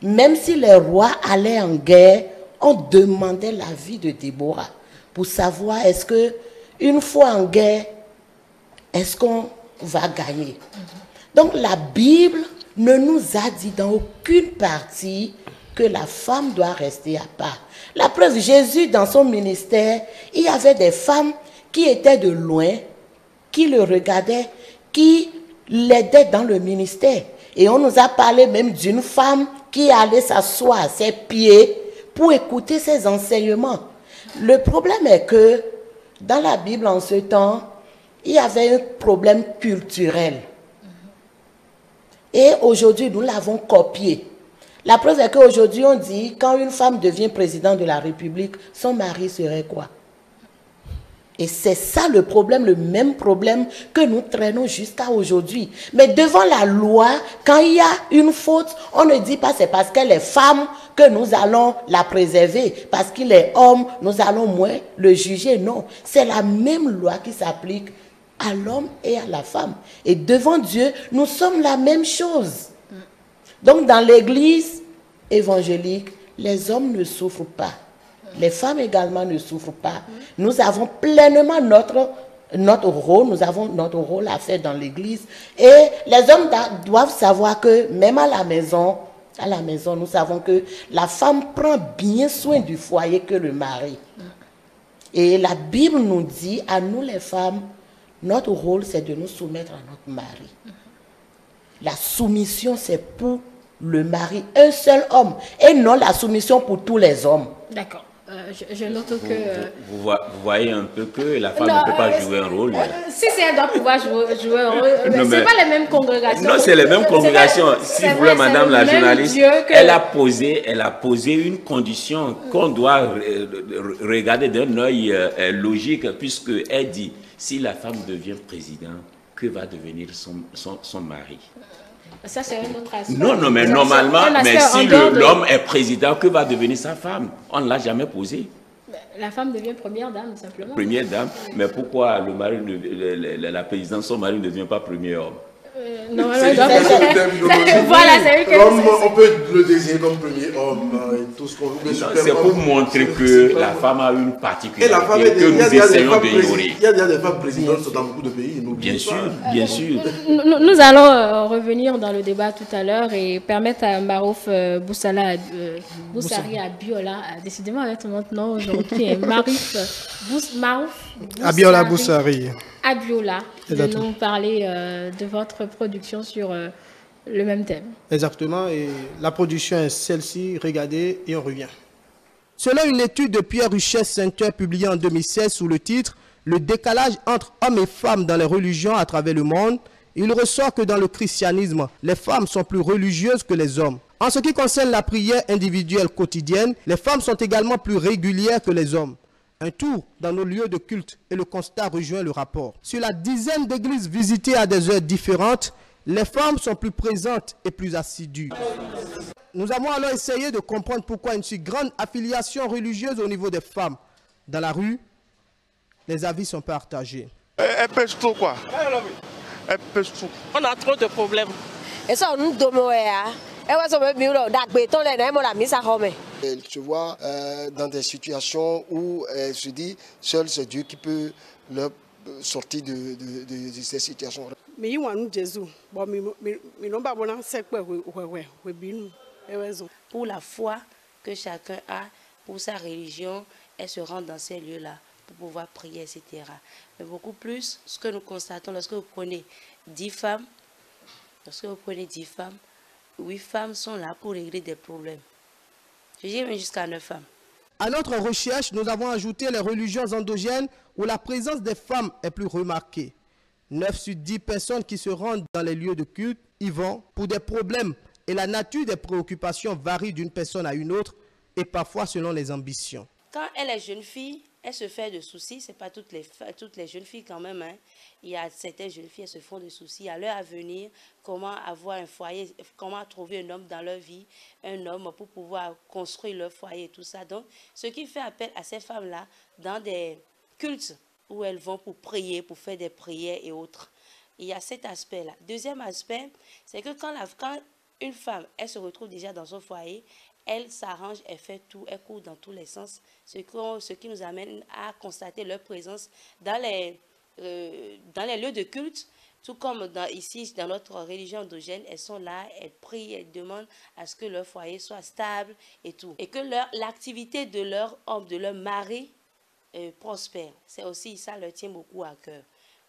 Même si les rois allaient en guerre, on demandait l'avis de Déborah pour savoir est-ce que une fois en guerre, est-ce qu'on va gagner. Donc la Bible ne nous a dit dans aucune partie que la femme doit rester à part. La preuve, Jésus, dans son ministère, il y avait des femmes qui étaient de loin, qui le regardaient, qui l'aidaient dans le ministère. Et on nous a parlé même d'une femme qui allait s'asseoir à ses pieds pour écouter ses enseignements. Le problème est que dans la Bible en ce temps, il y avait un problème culturel. Et aujourd'hui, nous l'avons copié. La preuve est qu'aujourd'hui, on dit, quand une femme devient présidente de la République, son mari serait quoi? Et c'est ça le problème, le même problème que nous traînons jusqu'à aujourd'hui. Mais devant la loi, quand il y a une faute, on ne dit pas c'est parce qu'elle est femme que nous allons la préserver. Parce qu'il est homme, nous allons moins le juger. Non, c'est la même loi qui s'applique à l'homme et à la femme. Et devant Dieu, nous sommes la même chose. Donc dans l'église évangélique, les hommes ne souffrent pas. Les femmes également ne souffrent pas. Nous avons pleinement notre rôle, nous avons notre rôle à faire dans l'église. Et les hommes doivent savoir que même à la maison, nous savons que la femme prend bien soin du foyer que le mari. Et la Bible nous dit, à nous les femmes, notre rôle c'est de nous soumettre à notre mari. La soumission c'est pour le mari, un seul homme, et non la soumission pour tous les hommes. D'accord. Je note que... Vous voyez un peu que la femme ne peut pas jouer un rôle. Si elle doit pouvoir jouer un rôle, ce n'est pas les mêmes congrégations. Non, c'est les mêmes congrégations. Si vous voulez, madame la journaliste, elle a posé une condition qu'on doit regarder d'un œil logique, puisqu'elle dit, si la femme devient présidente, que va devenir son mari? Ça, c'est un autre aspect. Non, mais normalement, mais si l'homme est président, que va devenir sa femme? On ne l'a jamais posé. La femme devient première dame, simplement. Première dame, mais pourquoi le mari, la présidente, son mari ne devient pas premier homme? Non, voilà, c'est une on peut le désigner comme premier homme et tout ce qu'on veut. C'est pour montrer que la femme a une particularité et la femme que nous essayons d'ignorer. Il y a des femmes présidentes dans beaucoup de pays. Bien sûr, bien sûr. Nous allons revenir dans le débat tout à l'heure et permettre à Marouf Boussari Abiola, décidément avec notre nom aujourd'hui, Marouf Abiola Boussari Abiola, de nous parler de votre production sur le même thème. Exactement, et la production est celle-ci, regardez et on revient. Selon une étude de Pierre Richet Center publiée en 2016 sous le titre « Le décalage entre hommes et femmes dans les religions à travers le monde », il ressort que dans le christianisme, les femmes sont plus religieuses que les hommes. En ce qui concerne la prière individuelle quotidienne, les femmes sont également plus régulières que les hommes. Un tour dans nos lieux de culte et le constat rejoint le rapport. Sur la dizaine d'églises visitées à des heures différentes, les femmes sont plus présentes et plus assidues. Nous avons alors essayé de comprendre pourquoi une si grande affiliation religieuse au niveau des femmes. Dans la rue, les avis sont partagés. Elle pêche trop quoi. Elle pêche trop. On a trop de problèmes. Et ça, nous devons elle se voit dans des situations où elle se dit seul c'est Dieu qui peut leur sortir de ces situations. Pour la foi que chacun a, pour sa religion, elle se rend dans ces lieux-là pour pouvoir prier, etc. Mais beaucoup plus, ce que nous constatons lorsque vous prenez 10 femmes, 8 femmes sont là pour régler des problèmes. Je dirais même jusqu'à 9 femmes. À notre recherche, nous avons ajouté les religions endogènes où la présence des femmes est plus remarquée. 9 sur 10 personnes qui se rendent dans les lieux de culte y vont pour des problèmes et la nature des préoccupations varie d'une personne à une autre et parfois selon les ambitions. Quand elle est jeune fille, elle se fait de soucis, ce n'est pas toutes les jeunes filles quand même. Hein. Il y a certaines jeunes filles, elles se font de soucis à leur avenir, comment avoir un foyer, comment trouver un homme dans leur vie, un homme pour pouvoir construire leur foyer et tout ça. Donc, ce qui fait appel à ces femmes-là dans des cultes où elles vont pour prier, pour faire des prières et autres. Il y a cet aspect-là. Deuxième aspect, c'est que quand une femme, elle se retrouve déjà dans son foyer, elle s'arrange, elle fait tout, elle court dans tous les sens, ce qui nous amène à constater leur présence dans les lieux de culte, tout comme ici, dans notre religion endogène, elles sont là, elles prient, elles demandent à ce que leur foyer soit stable et tout. Et que l'activité de leur homme, de leur mari prospère. C'est aussi, ça leur tient beaucoup à cœur.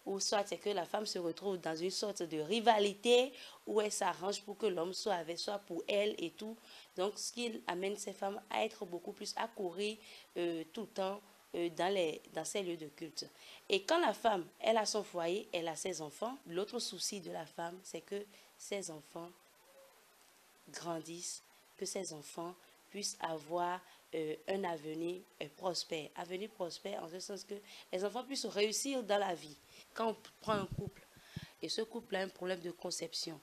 Ou soit c'est que la femme se retrouve dans une sorte de rivalité où elle s'arrange pour que l'homme soit avec, soit pour elle et tout. Donc, ce qui amène ces femmes à être beaucoup plus à courir tout le temps dans ces lieux de culte. Et quand la femme, elle a son foyer, elle a ses enfants, l'autre souci de la femme, c'est que ses enfants grandissent, que ses enfants puissent avoir un avenir prospère. Avenir prospère en ce sens que les enfants puissent réussir dans la vie. Quand on prend un couple, et ce couple a un problème de conception,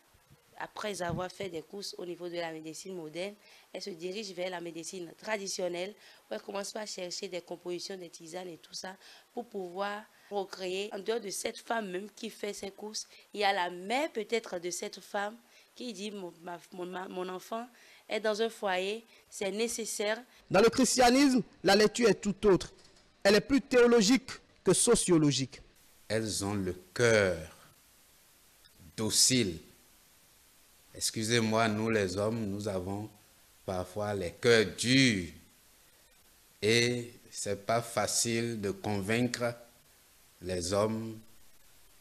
après avoir fait des courses au niveau de la médecine moderne, elle se dirige vers la médecine traditionnelle, où elle commence par chercher des compositions, des tisanes et tout ça, pour pouvoir procréer. En dehors de cette femme même qui fait ses courses, il y a la mère peut-être de cette femme qui dit mon enfant est dans un foyer, c'est nécessaire. Dans le christianisme, la lecture est tout autre. Elle est plus théologique que sociologique. Elles ont le cœur docile. Excusez-moi, nous les hommes, nous avons parfois les cœurs durs. Et ce n'est pas facile de convaincre les hommes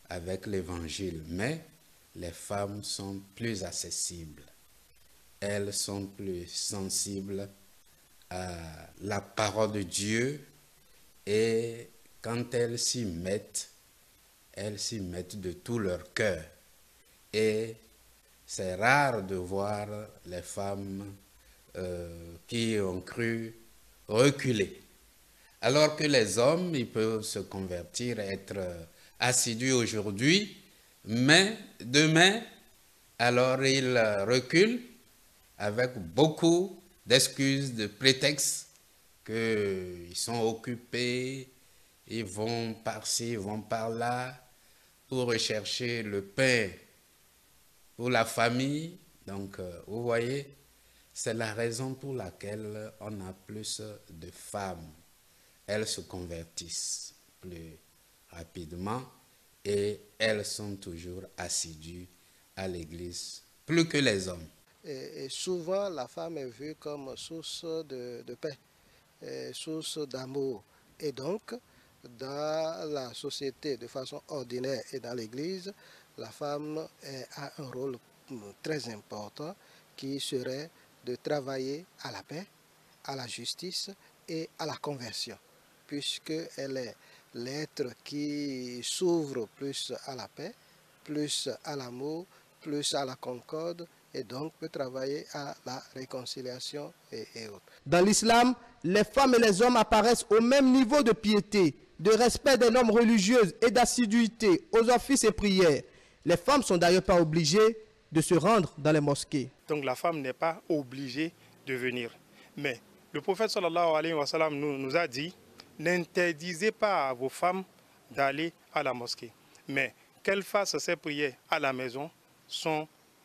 avec l'évangile. Mais les femmes sont plus accessibles. elles sont plus sensibles à la parole de Dieu et quand elles s'y mettent de tout leur cœur. Et c'est rare de voir les femmes qui ont cru reculer. Alors que les hommes, ils peuvent se convertir, être assidus aujourd'hui, mais demain, alors ils reculent avec beaucoup d'excuses, de prétextes qu'ils sont occupés, ils vont par-ci, ils vont par-là pour rechercher le pain pour la famille. Donc, vous voyez, c'est la raison pour laquelle on a plus de femmes. Elles se convertissent plus rapidement et elles sont toujours assidues à l'église, plus que les hommes. Et souvent, la femme est vue comme source de paix, source d'amour. Et donc, dans la société, de façon ordinaire et dans l'église, la femme a un rôle très important qui serait de travailler à la paix, à la justice et à la conversion, puisqu'elle est l'être qui s'ouvre plus à la paix, plus à l'amour, plus à la concorde, et donc peut travailler à la réconciliation et autres. Dans l'islam, les femmes et les hommes apparaissent au même niveau de piété, de respect des normes religieuses et d'assiduité aux offices et prières. Les femmes sont d'ailleurs pas obligées de se rendre dans les mosquées. Donc la femme n'est pas obligée de venir. Mais le prophète sallallahu alayhi wa sallam nous a dit, n'interdisez pas à vos femmes d'aller à la mosquée. Mais qu'elles fassent ces prières à la maison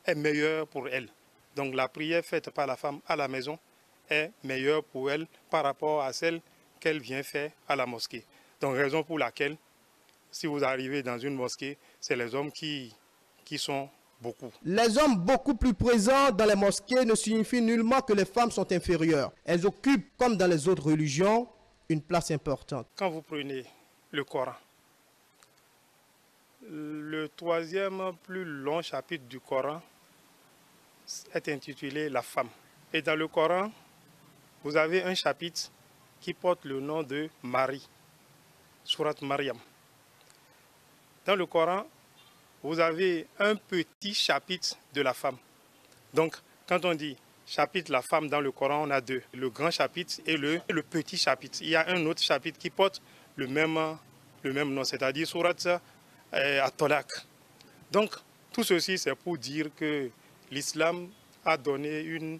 est meilleure pour elles. Donc la prière faite par la femme à la maison est meilleure pour elle par rapport à celle qu'elle vient faire à la mosquée. Donc raison pour laquelle, si vous arrivez dans une mosquée, c'est les hommes qui sont beaucoup. Les hommes beaucoup plus présents dans les mosquées ne signifient nullement que les femmes sont inférieures. Elles occupent, comme dans les autres religions, une place importante. Quand vous prenez le Coran, le troisième plus long chapitre du Coran est intitulé « La femme ». Et dans le Coran, vous avez un chapitre qui porte le nom de Marie, Surat Maryam. Dans le Coran, vous avez un petit chapitre de la femme. Donc, quand on dit chapitre la femme dans le Coran, on a deux. Le grand chapitre et le petit chapitre. Il y a un autre chapitre qui porte le même nom, c'est-à-dire Surat At-Talaq. Donc, tout ceci, c'est pour dire que l'islam a donné une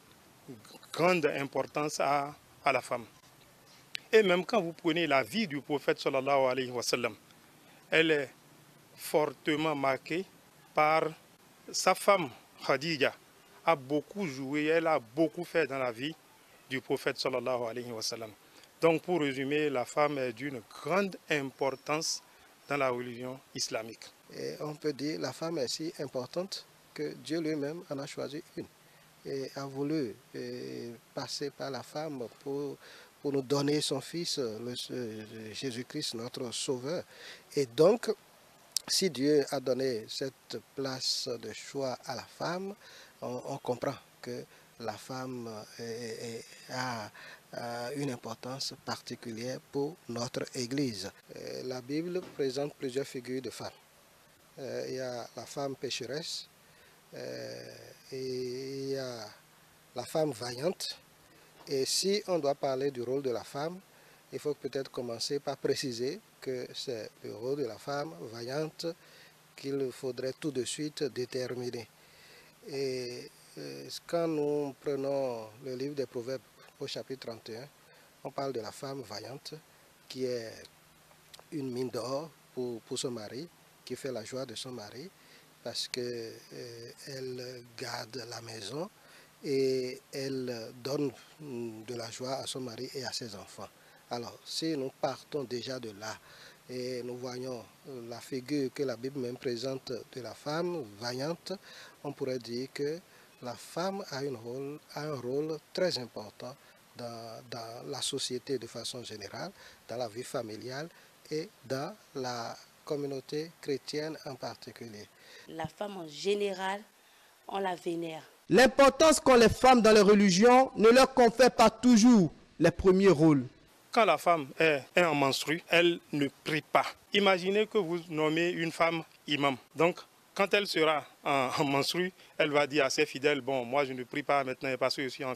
grande importance à la femme. Et même quand vous prenez la vie du prophète sallallahu alayhi wa sallam, elle est fortement marquée par sa femme Khadija, a beaucoup joué, elle a beaucoup fait dans la vie du prophète sallallahu alayhi wa sallam. Donc pour résumer, la femme est d'une grande importance dans la religion islamique. Et on peut dire que la femme est si importante que Dieu lui-même en a choisi une et a voulu passer par la femme pour nous donner son fils, Jésus-Christ, notre sauveur. Et donc, si Dieu a donné cette place de choix à la femme, on comprend que la femme a une importance particulière pour notre Église. La Bible présente plusieurs figures de femmes. Il y a la femme pécheresse, et il y a la femme vaillante. Et si on doit parler du rôle de la femme, il faut peut-être commencer par préciser que c'est le rôle de la femme vaillante qu'il faudrait tout de suite déterminer. Et quand nous prenons le livre des Proverbes au chapitre 31, on parle de la femme vaillante qui est une mine d'or pour son mari, qui fait la joie de son mari parce qu'elle garde la maison et elle donne de la joie à son mari et à ses enfants. Alors, si nous partons déjà de là et nous voyons la figure que la Bible même présente de la femme vaillante, on pourrait dire que la femme a un rôle très important dans la société de façon générale, dans la vie familiale et dans la communauté chrétienne en particulier. La femme en général, on la vénère. L'importance qu'ont les femmes dans les religions ne leur confère pas toujours les premiers rôles. Quand la femme est en menstru, elle ne prie pas. Imaginez que vous nommez une femme imam. Donc, quand elle sera en menstru, elle va dire à ses fidèles, bon, moi je ne prie pas maintenant parce que je suis en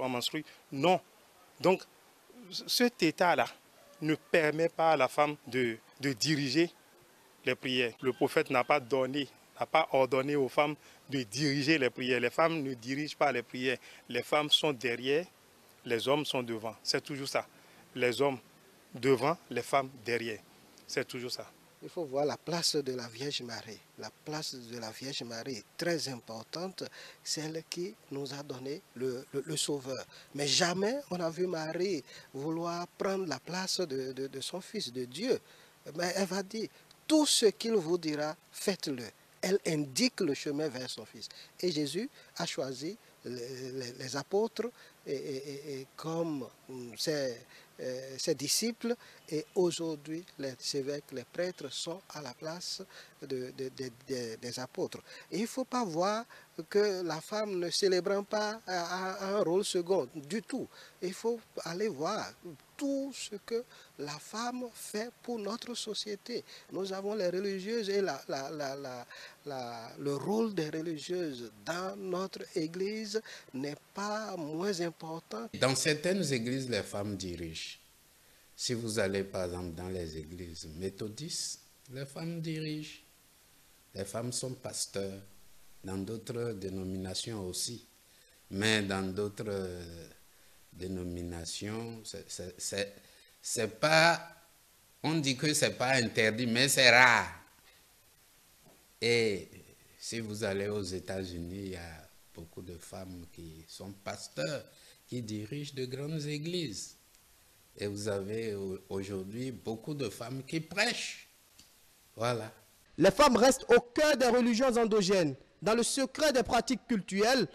menstru. Non. Donc, cet état-là ne permet pas à la femme de diriger les prières. Le prophète n'a pas ordonné aux femmes de diriger les prières. Les femmes ne dirigent pas les prières. Les femmes sont derrière, les hommes sont devant. C'est toujours ça. Les hommes devant, les femmes derrière. C'est toujours ça. Il faut voir la place de la Vierge Marie. La place de la Vierge Marie est très importante, celle qui nous a donné le Sauveur. Mais jamais on a vu Marie vouloir prendre la place de son Fils, de Dieu. Mais elle va dire, tout ce qu'il vous dira, faites-le. Elle indique le chemin vers son Fils. Et Jésus a choisi les apôtres et comme ses disciples, et aujourd'hui les évêques, les prêtres sont à la place des apôtres. Et il ne faut pas voir que la femme ne célébrant pas un rôle second du tout. Il faut aller voir tout ce que la femme fait pour notre société. Nous avons les religieuses et le rôle des religieuses dans notre église n'est pas moins important. Dans certaines églises, les femmes dirigent. Si vous allez par exemple dans les églises méthodistes, les femmes dirigent. Les femmes sont pasteurs. Dans d'autres dénominations aussi. Mais dans d'autres dénominations, c'est pas, on dit que c'est pas interdit, mais c'est rare. Et si vous allez aux États-Unis, il y a beaucoup de femmes qui sont pasteurs, qui dirigent de grandes églises. Et vous avez aujourd'hui beaucoup de femmes qui prêchent. Voilà. Les femmes restent au cœur des religions endogènes. Dans le secret des pratiques cultuelles,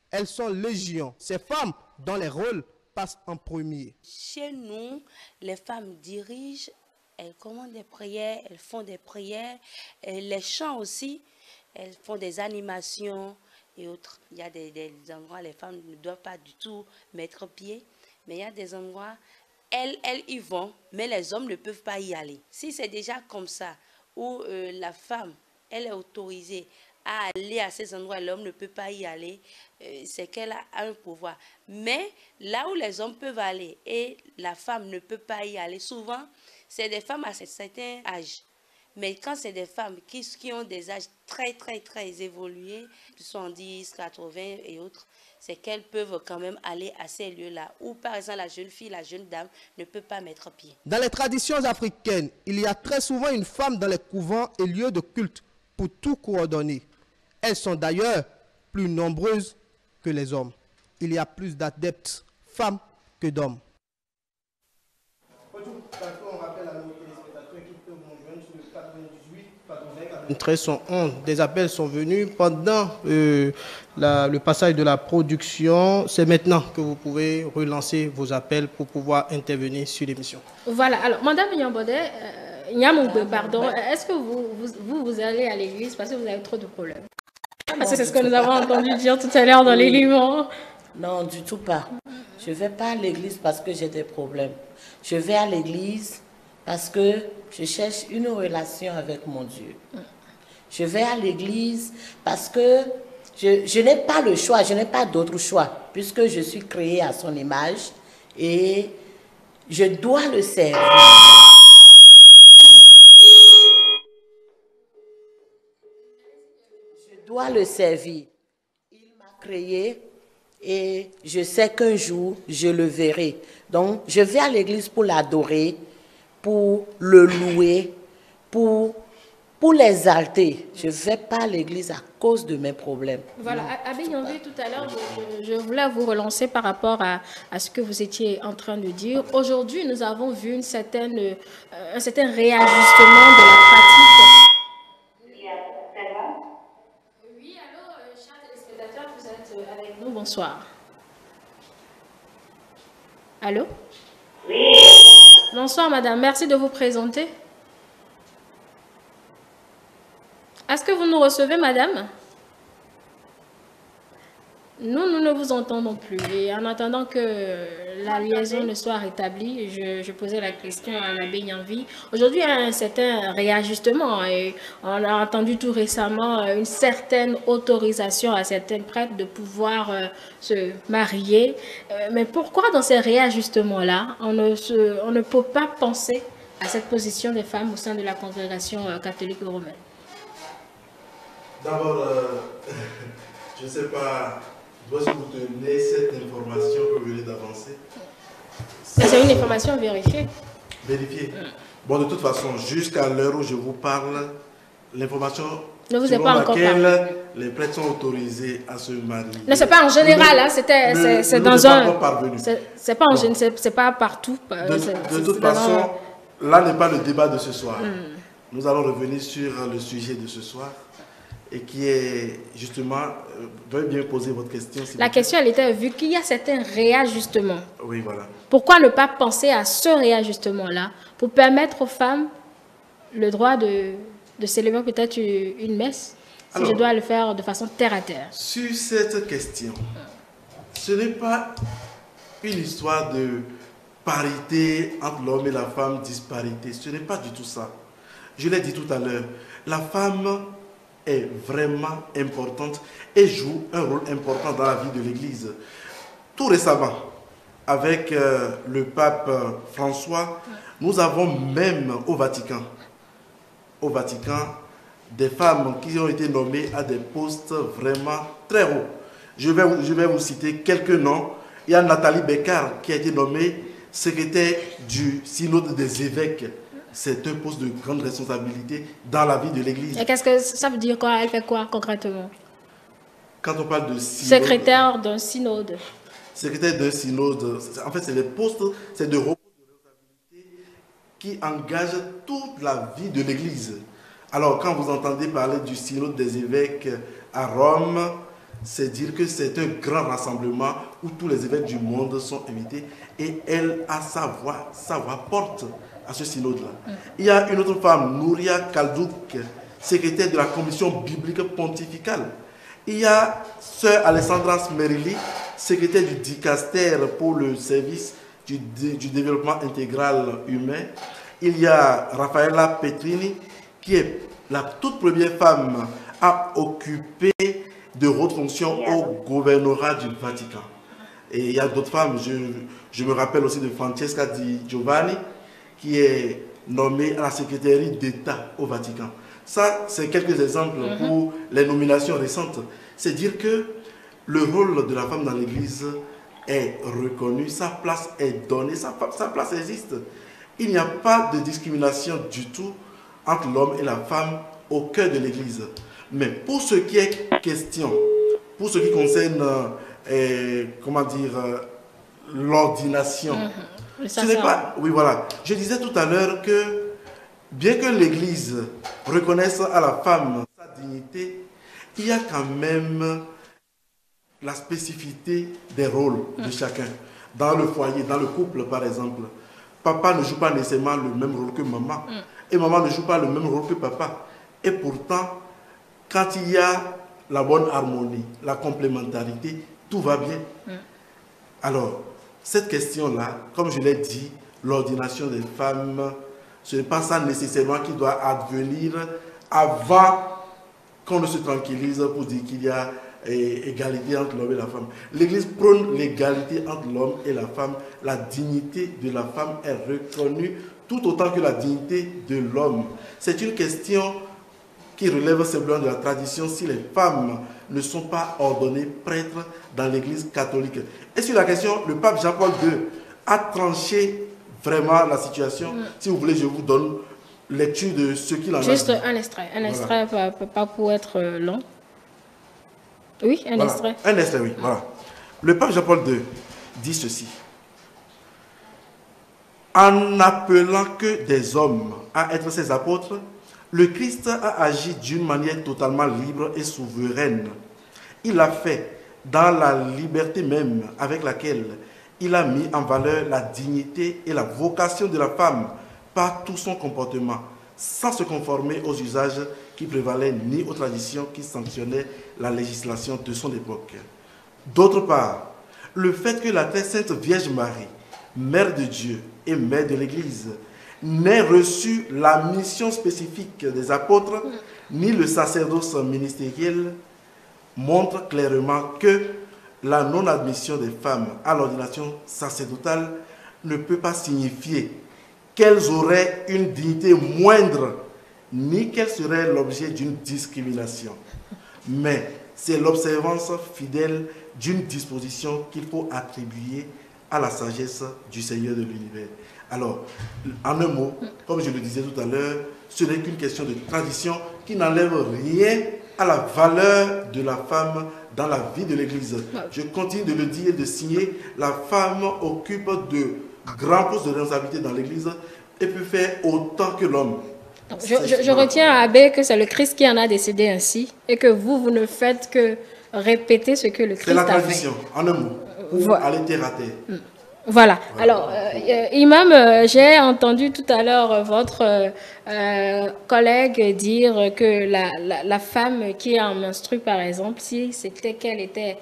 elles sont légion. Ces femmes, dont les rôles passent en premier. Chez nous, les femmes dirigent, elles commandent des prières, elles font des prières. Et les chants aussi, elles font des animations et autres. Il y a des endroits où les femmes ne doivent pas du tout mettre pied. Mais il y a des endroits, elles y vont, mais les hommes ne peuvent pas y aller. Si c'est déjà comme ça, où la femme, elle est autorisée à aller à ces endroits, l'homme ne peut pas y aller, c'est qu'elle a un pouvoir. Mais là où les hommes peuvent aller et la femme ne peut pas y aller, souvent, c'est des femmes à un certain âge. Mais quand c'est des femmes qui ont des âges très évolués, 70, 80 et autres, c'est qu'elles peuvent quand même aller à ces lieux-là, où par exemple la jeune fille, la jeune dame ne peut pas mettre pied. Dans les traditions africaines, il y a très souvent une femme dans les couvents et lieux de culte pour tout coordonner. Elles sont d'ailleurs plus nombreuses que les hommes. Il y a plus d'adeptes femmes que d'hommes. Des appels sont venus pendant le passage de la production. C'est maintenant que vous pouvez relancer vos appels pour pouvoir intervenir sur l'émission. Voilà, alors Madame Nyambode, pardon, est-ce que vous allez à l'église parce que vous avez trop de problèmes? Parce que c'est ce que nous avons entendu dire tout à l'heure dans l'élément. Non, du tout pas. Je ne vais pas à l'église parce que j'ai des problèmes. Je vais à l'église parce que je cherche une relation avec mon Dieu. Je vais à l'église parce que je n'ai pas le choix, je n'ai pas d'autre choix, puisque je suis créée à son image et je dois le servir. Je dois le servir. Il m'a créée et je sais qu'un jour, je le verrai. Donc, je vais à l'église pour l'adorer, pour le louer, pour l'exalter. Je ne vais pas à l'église à cause de mes problèmes. Voilà, Abbé Nyambé, tout à l'heure, je voulais vous relancer par rapport à ce que vous étiez en train de dire. Aujourd'hui, nous avons vu un certain réajustement de la pratique. Oui, allô, chers téléspectateurs, vous êtes avec nous. Bonsoir. Allô? Oui. Bonsoir, madame. Merci de vous présenter. Est-ce que vous nous recevez, madame? Nous ne vous entendons plus. Et en attendant que la liaison ne soit rétablie, je posais la question à l'abbé Nyanvi. Aujourd'hui, il y a un certain réajustement. Et on a entendu tout récemment une certaine autorisation à certains prêtres de pouvoir se marier. Mais pourquoi dans ces réajustements-là, on ne peut pas penser à cette position des femmes au sein de la congrégation catholique romaine? D'abord, je ne sais pas... Dois-je vous donner cette information que vous venez d'avancer? C'est une information vérifiée. Vérifiée. Bon, de toute façon, jusqu'à l'heure où je vous parle, l'information ne vous est pas encore parlé. Les prêtres sont autorisés à se marier. Non, c'est pas en général, hein, c'est dans un... C'est pas en général, c'est pas partout. De toute façon, là n'est pas le débat de ce soir. Nous allons revenir sur le sujet de ce soir. Et qui est justement, veuillez bien poser votre question. La question, elle était, vu qu'il y a certains réajustements. Oui, voilà. Pourquoi ne pas penser à ce réajustement-là pour permettre aux femmes le droit de célébrer peut-être une messe, si alors, je dois le faire de façon terre à terre? Sur cette question, ce n'est pas une histoire de parité entre l'homme et la femme, disparité. Ce n'est pas du tout ça. Je l'ai dit tout à l'heure. La femme est vraiment importante et joue un rôle important dans la vie de l'Église. Tout récemment, avec le pape François, nous avons même au Vatican, des femmes qui ont été nommées à des postes vraiment très hauts. Je vais vous citer quelques noms. Il y a Nathalie Bécard qui a été nommée secrétaire du synode des évêques. C'est un poste de grande responsabilité dans la vie de l'Église. Et qu'est-ce que ça veut dire quoi? Elle fait quoi concrètement? Quand on parle de synode... Secrétaire d'un synode. Secrétaire d'un synode, en fait, c'est des postes, c'est de responsabilité qui engagent toute la vie de l'Église. Alors, quand vous entendez parler du synode des évêques à Rome, c'est dire que c'est un grand rassemblement où tous les évêques du monde sont invités et elle a sa voix porte à ce synode-là. Il y a une autre femme, Nouria Kaldouk, secrétaire de la commission biblique pontificale. Il y a sœur Alessandra Smerili, secrétaire du dicaster pour le service du développement intégral humain. Il y a Raffaella Petrini, qui est la toute première femme à occuper de hautes fonctions au gouvernorat du Vatican. Et il y a d'autres femmes, je me rappelle aussi de Francesca Di Giovanni, qui est nommée à la secrétaire d'État au Vatican. Ça, c'est quelques exemples pour les nominations récentes. C'est dire que le rôle de la femme dans l'Église est reconnu, sa place est donnée, sa place existe. Il n'y a pas de discrimination du tout entre l'homme et la femme au cœur de l'Église. Mais pour ce qui est question, pour ce qui concerne, comment dire, l'ordination, ce n'est pas... Oui, voilà. Je disais tout à l'heure que, bien que l'Église reconnaisse à la femme sa dignité, il y a quand même la spécificité des rôles de chacun. Dans le foyer, dans le couple, par exemple, papa ne joue pas nécessairement le même rôle que maman. Et maman ne joue pas le même rôle que papa. Et pourtant, quand il y a la bonne harmonie, la complémentarité, tout va bien. Alors, cette question-là, comme je l'ai dit, l'ordination des femmes, ce n'est pas ça nécessairement qui doit advenir avant qu'on ne se tranquillise pour dire qu'il y a égalité entre l'homme et la femme. L'Église prône l'égalité entre l'homme et la femme. La dignité de la femme est reconnue tout autant que la dignité de l'homme. C'est une question qui relève simplement de la tradition si les femmes ne sont pas ordonnées prêtres dans l'Église catholique. Et sur la question, le pape Jean-Paul II a tranché vraiment la situation. Si vous voulez, je vous donne lecture de ce qu'il en a dit. Juste un extrait, pas pour être long. Oui, un extrait. Un extrait, oui, voilà. Le pape Jean-Paul II dit ceci. En appelant que des hommes à être ses apôtres, le Christ a agi d'une manière totalement libre et souveraine. Il l'a fait dans la liberté même avec laquelle il a mis en valeur la dignité et la vocation de la femme par tout son comportement, sans se conformer aux usages qui prévalaient ni aux traditions qui sanctionnaient la législation de son époque. D'autre part, le fait que la très sainte Vierge Marie, Mère de Dieu et Mère de l'Église, n'ait reçu la mission spécifique des apôtres, ni le sacerdoce ministériel, montre clairement que la non-admission des femmes à l'ordination sacerdotale ne peut pas signifier qu'elles auraient une dignité moindre, ni qu'elles seraient l'objet d'une discrimination. Mais c'est l'observance fidèle d'une disposition qu'il faut attribuer à la sagesse du Seigneur de l'univers. Alors, en un mot, comme je le disais tout à l'heure, ce n'est qu'une question de tradition qui n'enlève rien à la valeur de la femme dans la vie de l'Église. Je continue de le dire et de signer, la femme occupe de grands postes de responsabilité dans l'Église et peut faire autant que l'homme. Je retiens à Abbé que c'est le Christ qui en a décidé ainsi et que vous ne faites que répéter ce que le Christ a fait. C'est la tradition, en un mot, pour aller terre à terre. Voilà. Alors, Imam, j'ai entendu tout à l'heure votre collègue dire que la femme qui est en menstrue, par exemple, si c'était qu'elle était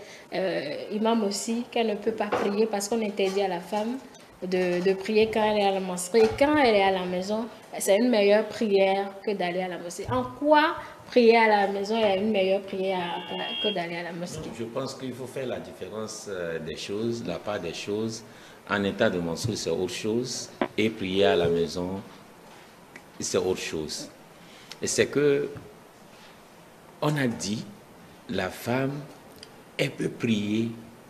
imam aussi, qu'elle ne peut pas prier parce qu'on interdit à la femme de prier quand elle est à la menstruée. Et quand elle est à la maison, c'est une meilleure prière que d'aller à la mosquée. En quoi prier à la maison est une meilleure prière que d'aller à la mosquée? Je pense qu'il faut faire la différence des choses, la part des choses. En état de menstruée, c'est autre chose. Et prier à la maison, c'est autre chose. Et c'est que, on a dit, la femme, elle peut prier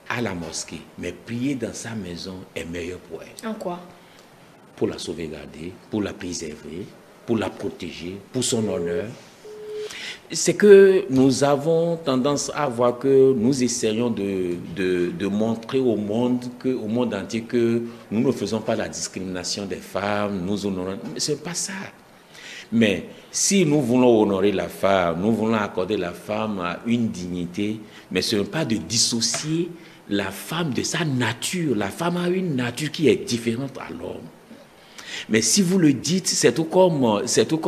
à la mosquée, mais prier dans sa maison est meilleur pour elle. En quoi? Pour la sauvegarder, pour la préserver, pour la protéger, pour son honneur. C'est que nous avons tendance à voir que nous essayons de montrer au monde entier que nous ne faisons pas la discrimination des femmes, nous honorons. Mais ce n'est pas ça. Mais si nous voulons honorer la femme, nous voulons accorder la femme à une dignité, mais ce n'est pas de dissocier la femme de sa nature. La femme a une nature qui est différente à l'homme. Mais si vous le dites, c'est tout comme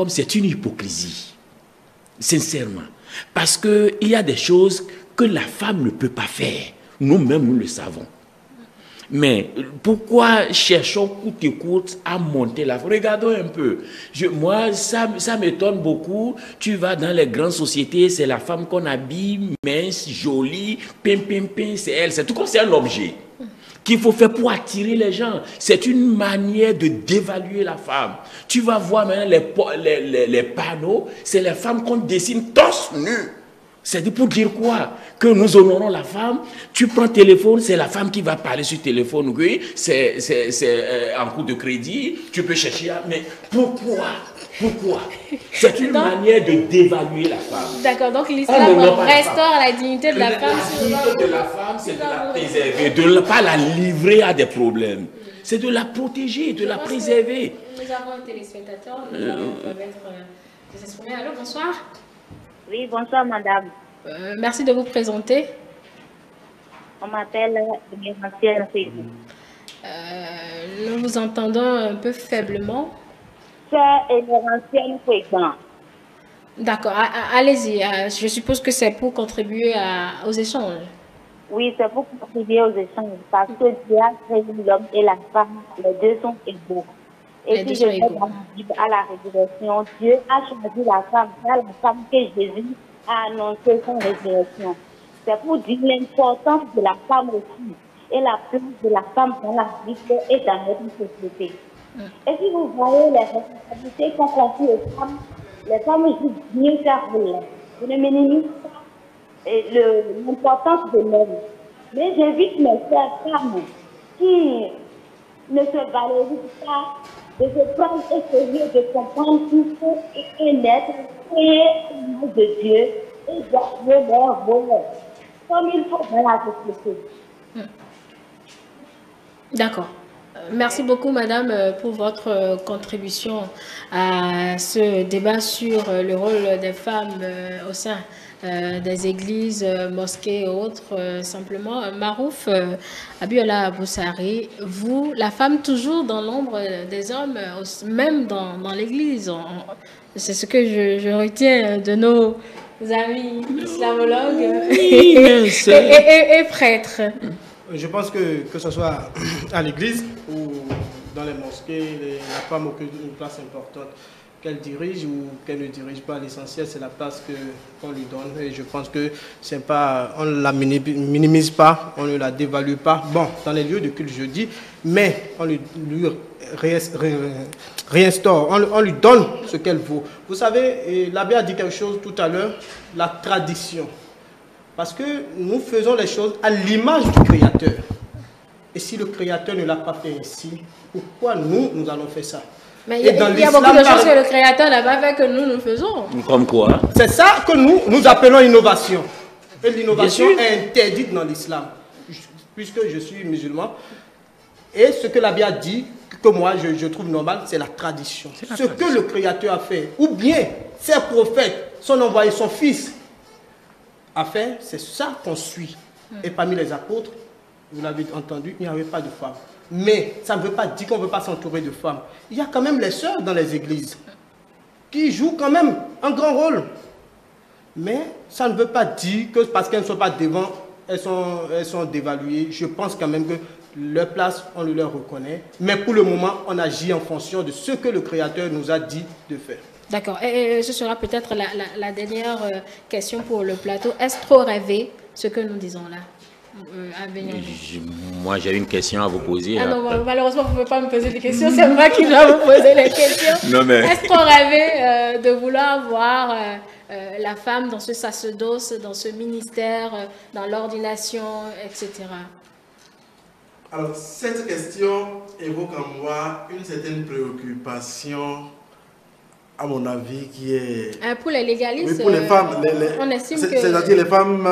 c'est une hypocrisie. Sincèrement. Parce qu'il y a des choses que la femme ne peut pas faire. Nous-mêmes, nous le savons. Mais pourquoi cherchons coûte que coûte à monter la femme? Regardons un peu. Moi, ça m'étonne beaucoup. Tu vas dans les grandes sociétés, c'est la femme qu'on habille, mince, jolie, pim, c'est elle. C'est tout comme c'est un objet qu'il faut faire pour attirer les gens. C'est une manière de dévaluer la femme. Tu vas voir maintenant les panneaux, c'est les femmes qu'on dessine torse nu. C'est pour dire quoi? Que nous honorons la femme. Tu prends le téléphone, c'est la femme qui va parler sur le téléphone. Oui, c'est en cours de crédit. Tu peux chercher. Mais pourquoi? C'est une manière de dévaluer la femme. D'accord, donc l'islam restaure la dignité de la femme. La dignité de la femme, c'est de la préserver, de ne pas la livrer à des problèmes. C'est de la protéger, de la préserver. Nous avons un téléspectateur, nous allons permettre de s'exprimer. Allô, bonsoir. Oui, bonsoir madame. Merci de vous présenter. On m'appelle Émerancienne Fouigan. Nous vous entendons un peu faiblement. C'est Émerancienne Fouigan. D'accord, allez-y. Je suppose que c'est pour contribuer aux échanges. Oui, c'est pour contribuer aux échanges parce que Dieu a créé l'homme et la femme, les deux sont égaux. Et si je vais dans la Bible à la résurrection, Dieu a choisi la femme, c'est la femme que Jésus a annoncé son résurrection. C'est pour dire l'importance de la femme aussi et la place de la femme dans la vie et dans notre société. Et si vous voyez les responsabilités qu'on confie aux femmes, les femmes jouent bien leur rôle. Je ne minimise pas l'importance de l'homme. Mais j'invite mes sœurs femmes qui ne se valorisent pas de se prendre au sérieux, de comprendre qu'il faut naître, créer au nom de Dieu et jouer leur rôle comme il faut dans la société. D'accord. Merci beaucoup, madame, pour votre contribution à ce débat sur le rôle des femmes au sein des églises, mosquées et autres. Simplement, Marouf Abiola Boussari, vous, la femme toujours dans l'ombre des hommes, même dans l'église. C'est ce que je retiens de nos amis islamologues Oui, et prêtres. Je pense que ce soit à l'église ou dans les mosquées, la femme occupe une place importante. Qu'elle dirige ou qu'elle ne dirige pas, l'essentiel c'est la place qu'on lui donne. Et je pense que c'est pas, on ne la minimise pas, on ne la dévalue pas. Bon, dans les lieux de culte je dis, mais on lui réinstaure, on lui donne ce qu'elle vaut. Vous savez, l'abbé a dit quelque chose tout à l'heure, la tradition. Parce que nous faisons les choses à l'image du Créateur. Et si le Créateur ne l'a pas fait ainsi, pourquoi nous allons faire ça? Mais il y a beaucoup de choses que le Créateur n'a pas fait que nous faisons. Comme quoi? C'est ça que nous appelons innovation. Et l'innovation est interdite dans l'islam, puisque je suis musulman. Et ce que l'abbé a dit, que moi je trouve normal, c'est la tradition. Ce que le Créateur a fait, ou bien ses prophètes, son envoyé, son fils, a fait, c'est ça qu'on suit. Et parmi les apôtres, vous l'avez entendu, il n'y avait pas de femmes. Mais ça ne veut pas dire qu'on ne veut pas s'entourer de femmes. Il y a quand même les sœurs dans les églises qui jouent quand même un grand rôle. Mais ça ne veut pas dire que parce qu'elles ne sont pas devant, elles sont dévaluées. Je pense quand même que leur place, on le leur reconnaît. Mais pour le moment, on agit en fonction de ce que le Créateur nous a dit de faire. D'accord. Et ce sera peut-être la dernière question pour le plateau. Est-ce trop rêvé ce que nous disons là? Moi, j'ai une question à vous poser. Ah non, malheureusement, vous ne pouvez pas me poser des questions, c'est moi qui dois vous poser les questions. Est-ce qu'on rêvait de vouloir voir la femme dans ce sacerdoce, dans ce ministère, dans l'ordination, etc. Alors, cette question évoque en moi une certaine préoccupation, à mon avis, qui est... Pour les légalistes, oui, pour les femmes, on estime que... C'est-à-dire les femmes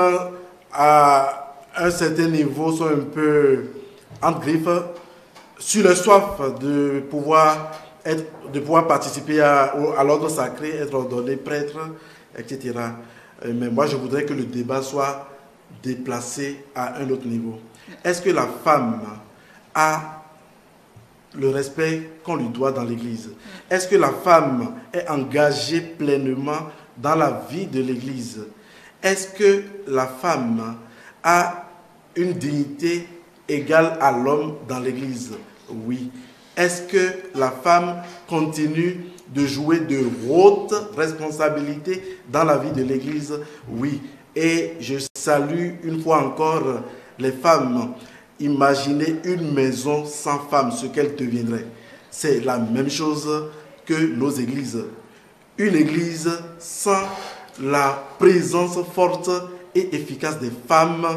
à un certain niveau sont un peu en griffe sur le soif de pouvoir participer à l'ordre sacré, être ordonné prêtre, etc. Mais moi, je voudrais que le débat soit déplacé à un autre niveau. Est-ce que la femme a le respect qu'on lui doit dans l'Église? Est-ce que la femme est engagée pleinement dans la vie de l'Église? Est-ce que la femme a une dignité égale à l'homme dans l'Église? Oui. Est-ce que la femme continue de jouer de hautes responsabilités dans la vie de l'Église? Oui. Et je salue une fois encore les femmes. Imaginez une maison sans femmes, ce qu'elle deviendrait. C'est la même chose que nos églises. Une église sans la présence forte et efficace des femmes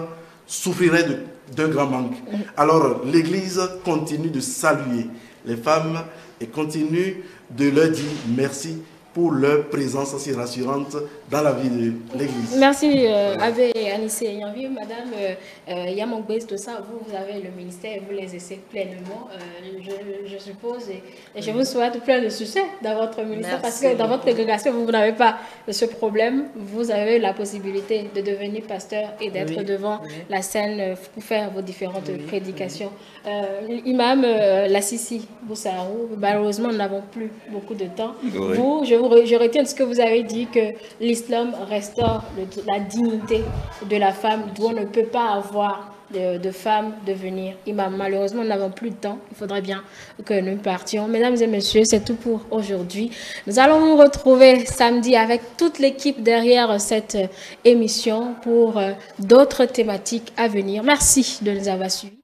souffrirait d'un grand manque. Alors l'église continue de saluer les femmes et continue de leur dire merci pour leur présence si rassurante dans la vie de l'Église. Merci, Abbé Anissé Yanvi. Madame Yamongbès, tout ça, vous avez le ministère et vous l'exercez pleinement, je suppose, et je vous souhaite plein de succès dans votre ministère. Merci. Parce que dans votre congrégation, vous n'avez pas ce problème. Vous avez la possibilité de devenir pasteur et d'être devant la scène pour faire vos différentes prédications. Imam Lassisi Boussarou, malheureusement, nous n'avons plus beaucoup de temps. Vous, je retiens de ce que vous avez dit, que l'islam restaure la dignité de la femme, d'où on ne peut pas avoir de femme devenir imam. Malheureusement, nous n'avons plus de temps. Il faudrait bien que nous partions. Mesdames et messieurs, c'est tout pour aujourd'hui. Nous allons nous retrouver samedi avec toute l'équipe derrière cette émission pour d'autres thématiques à venir. Merci de nous avoir suivis.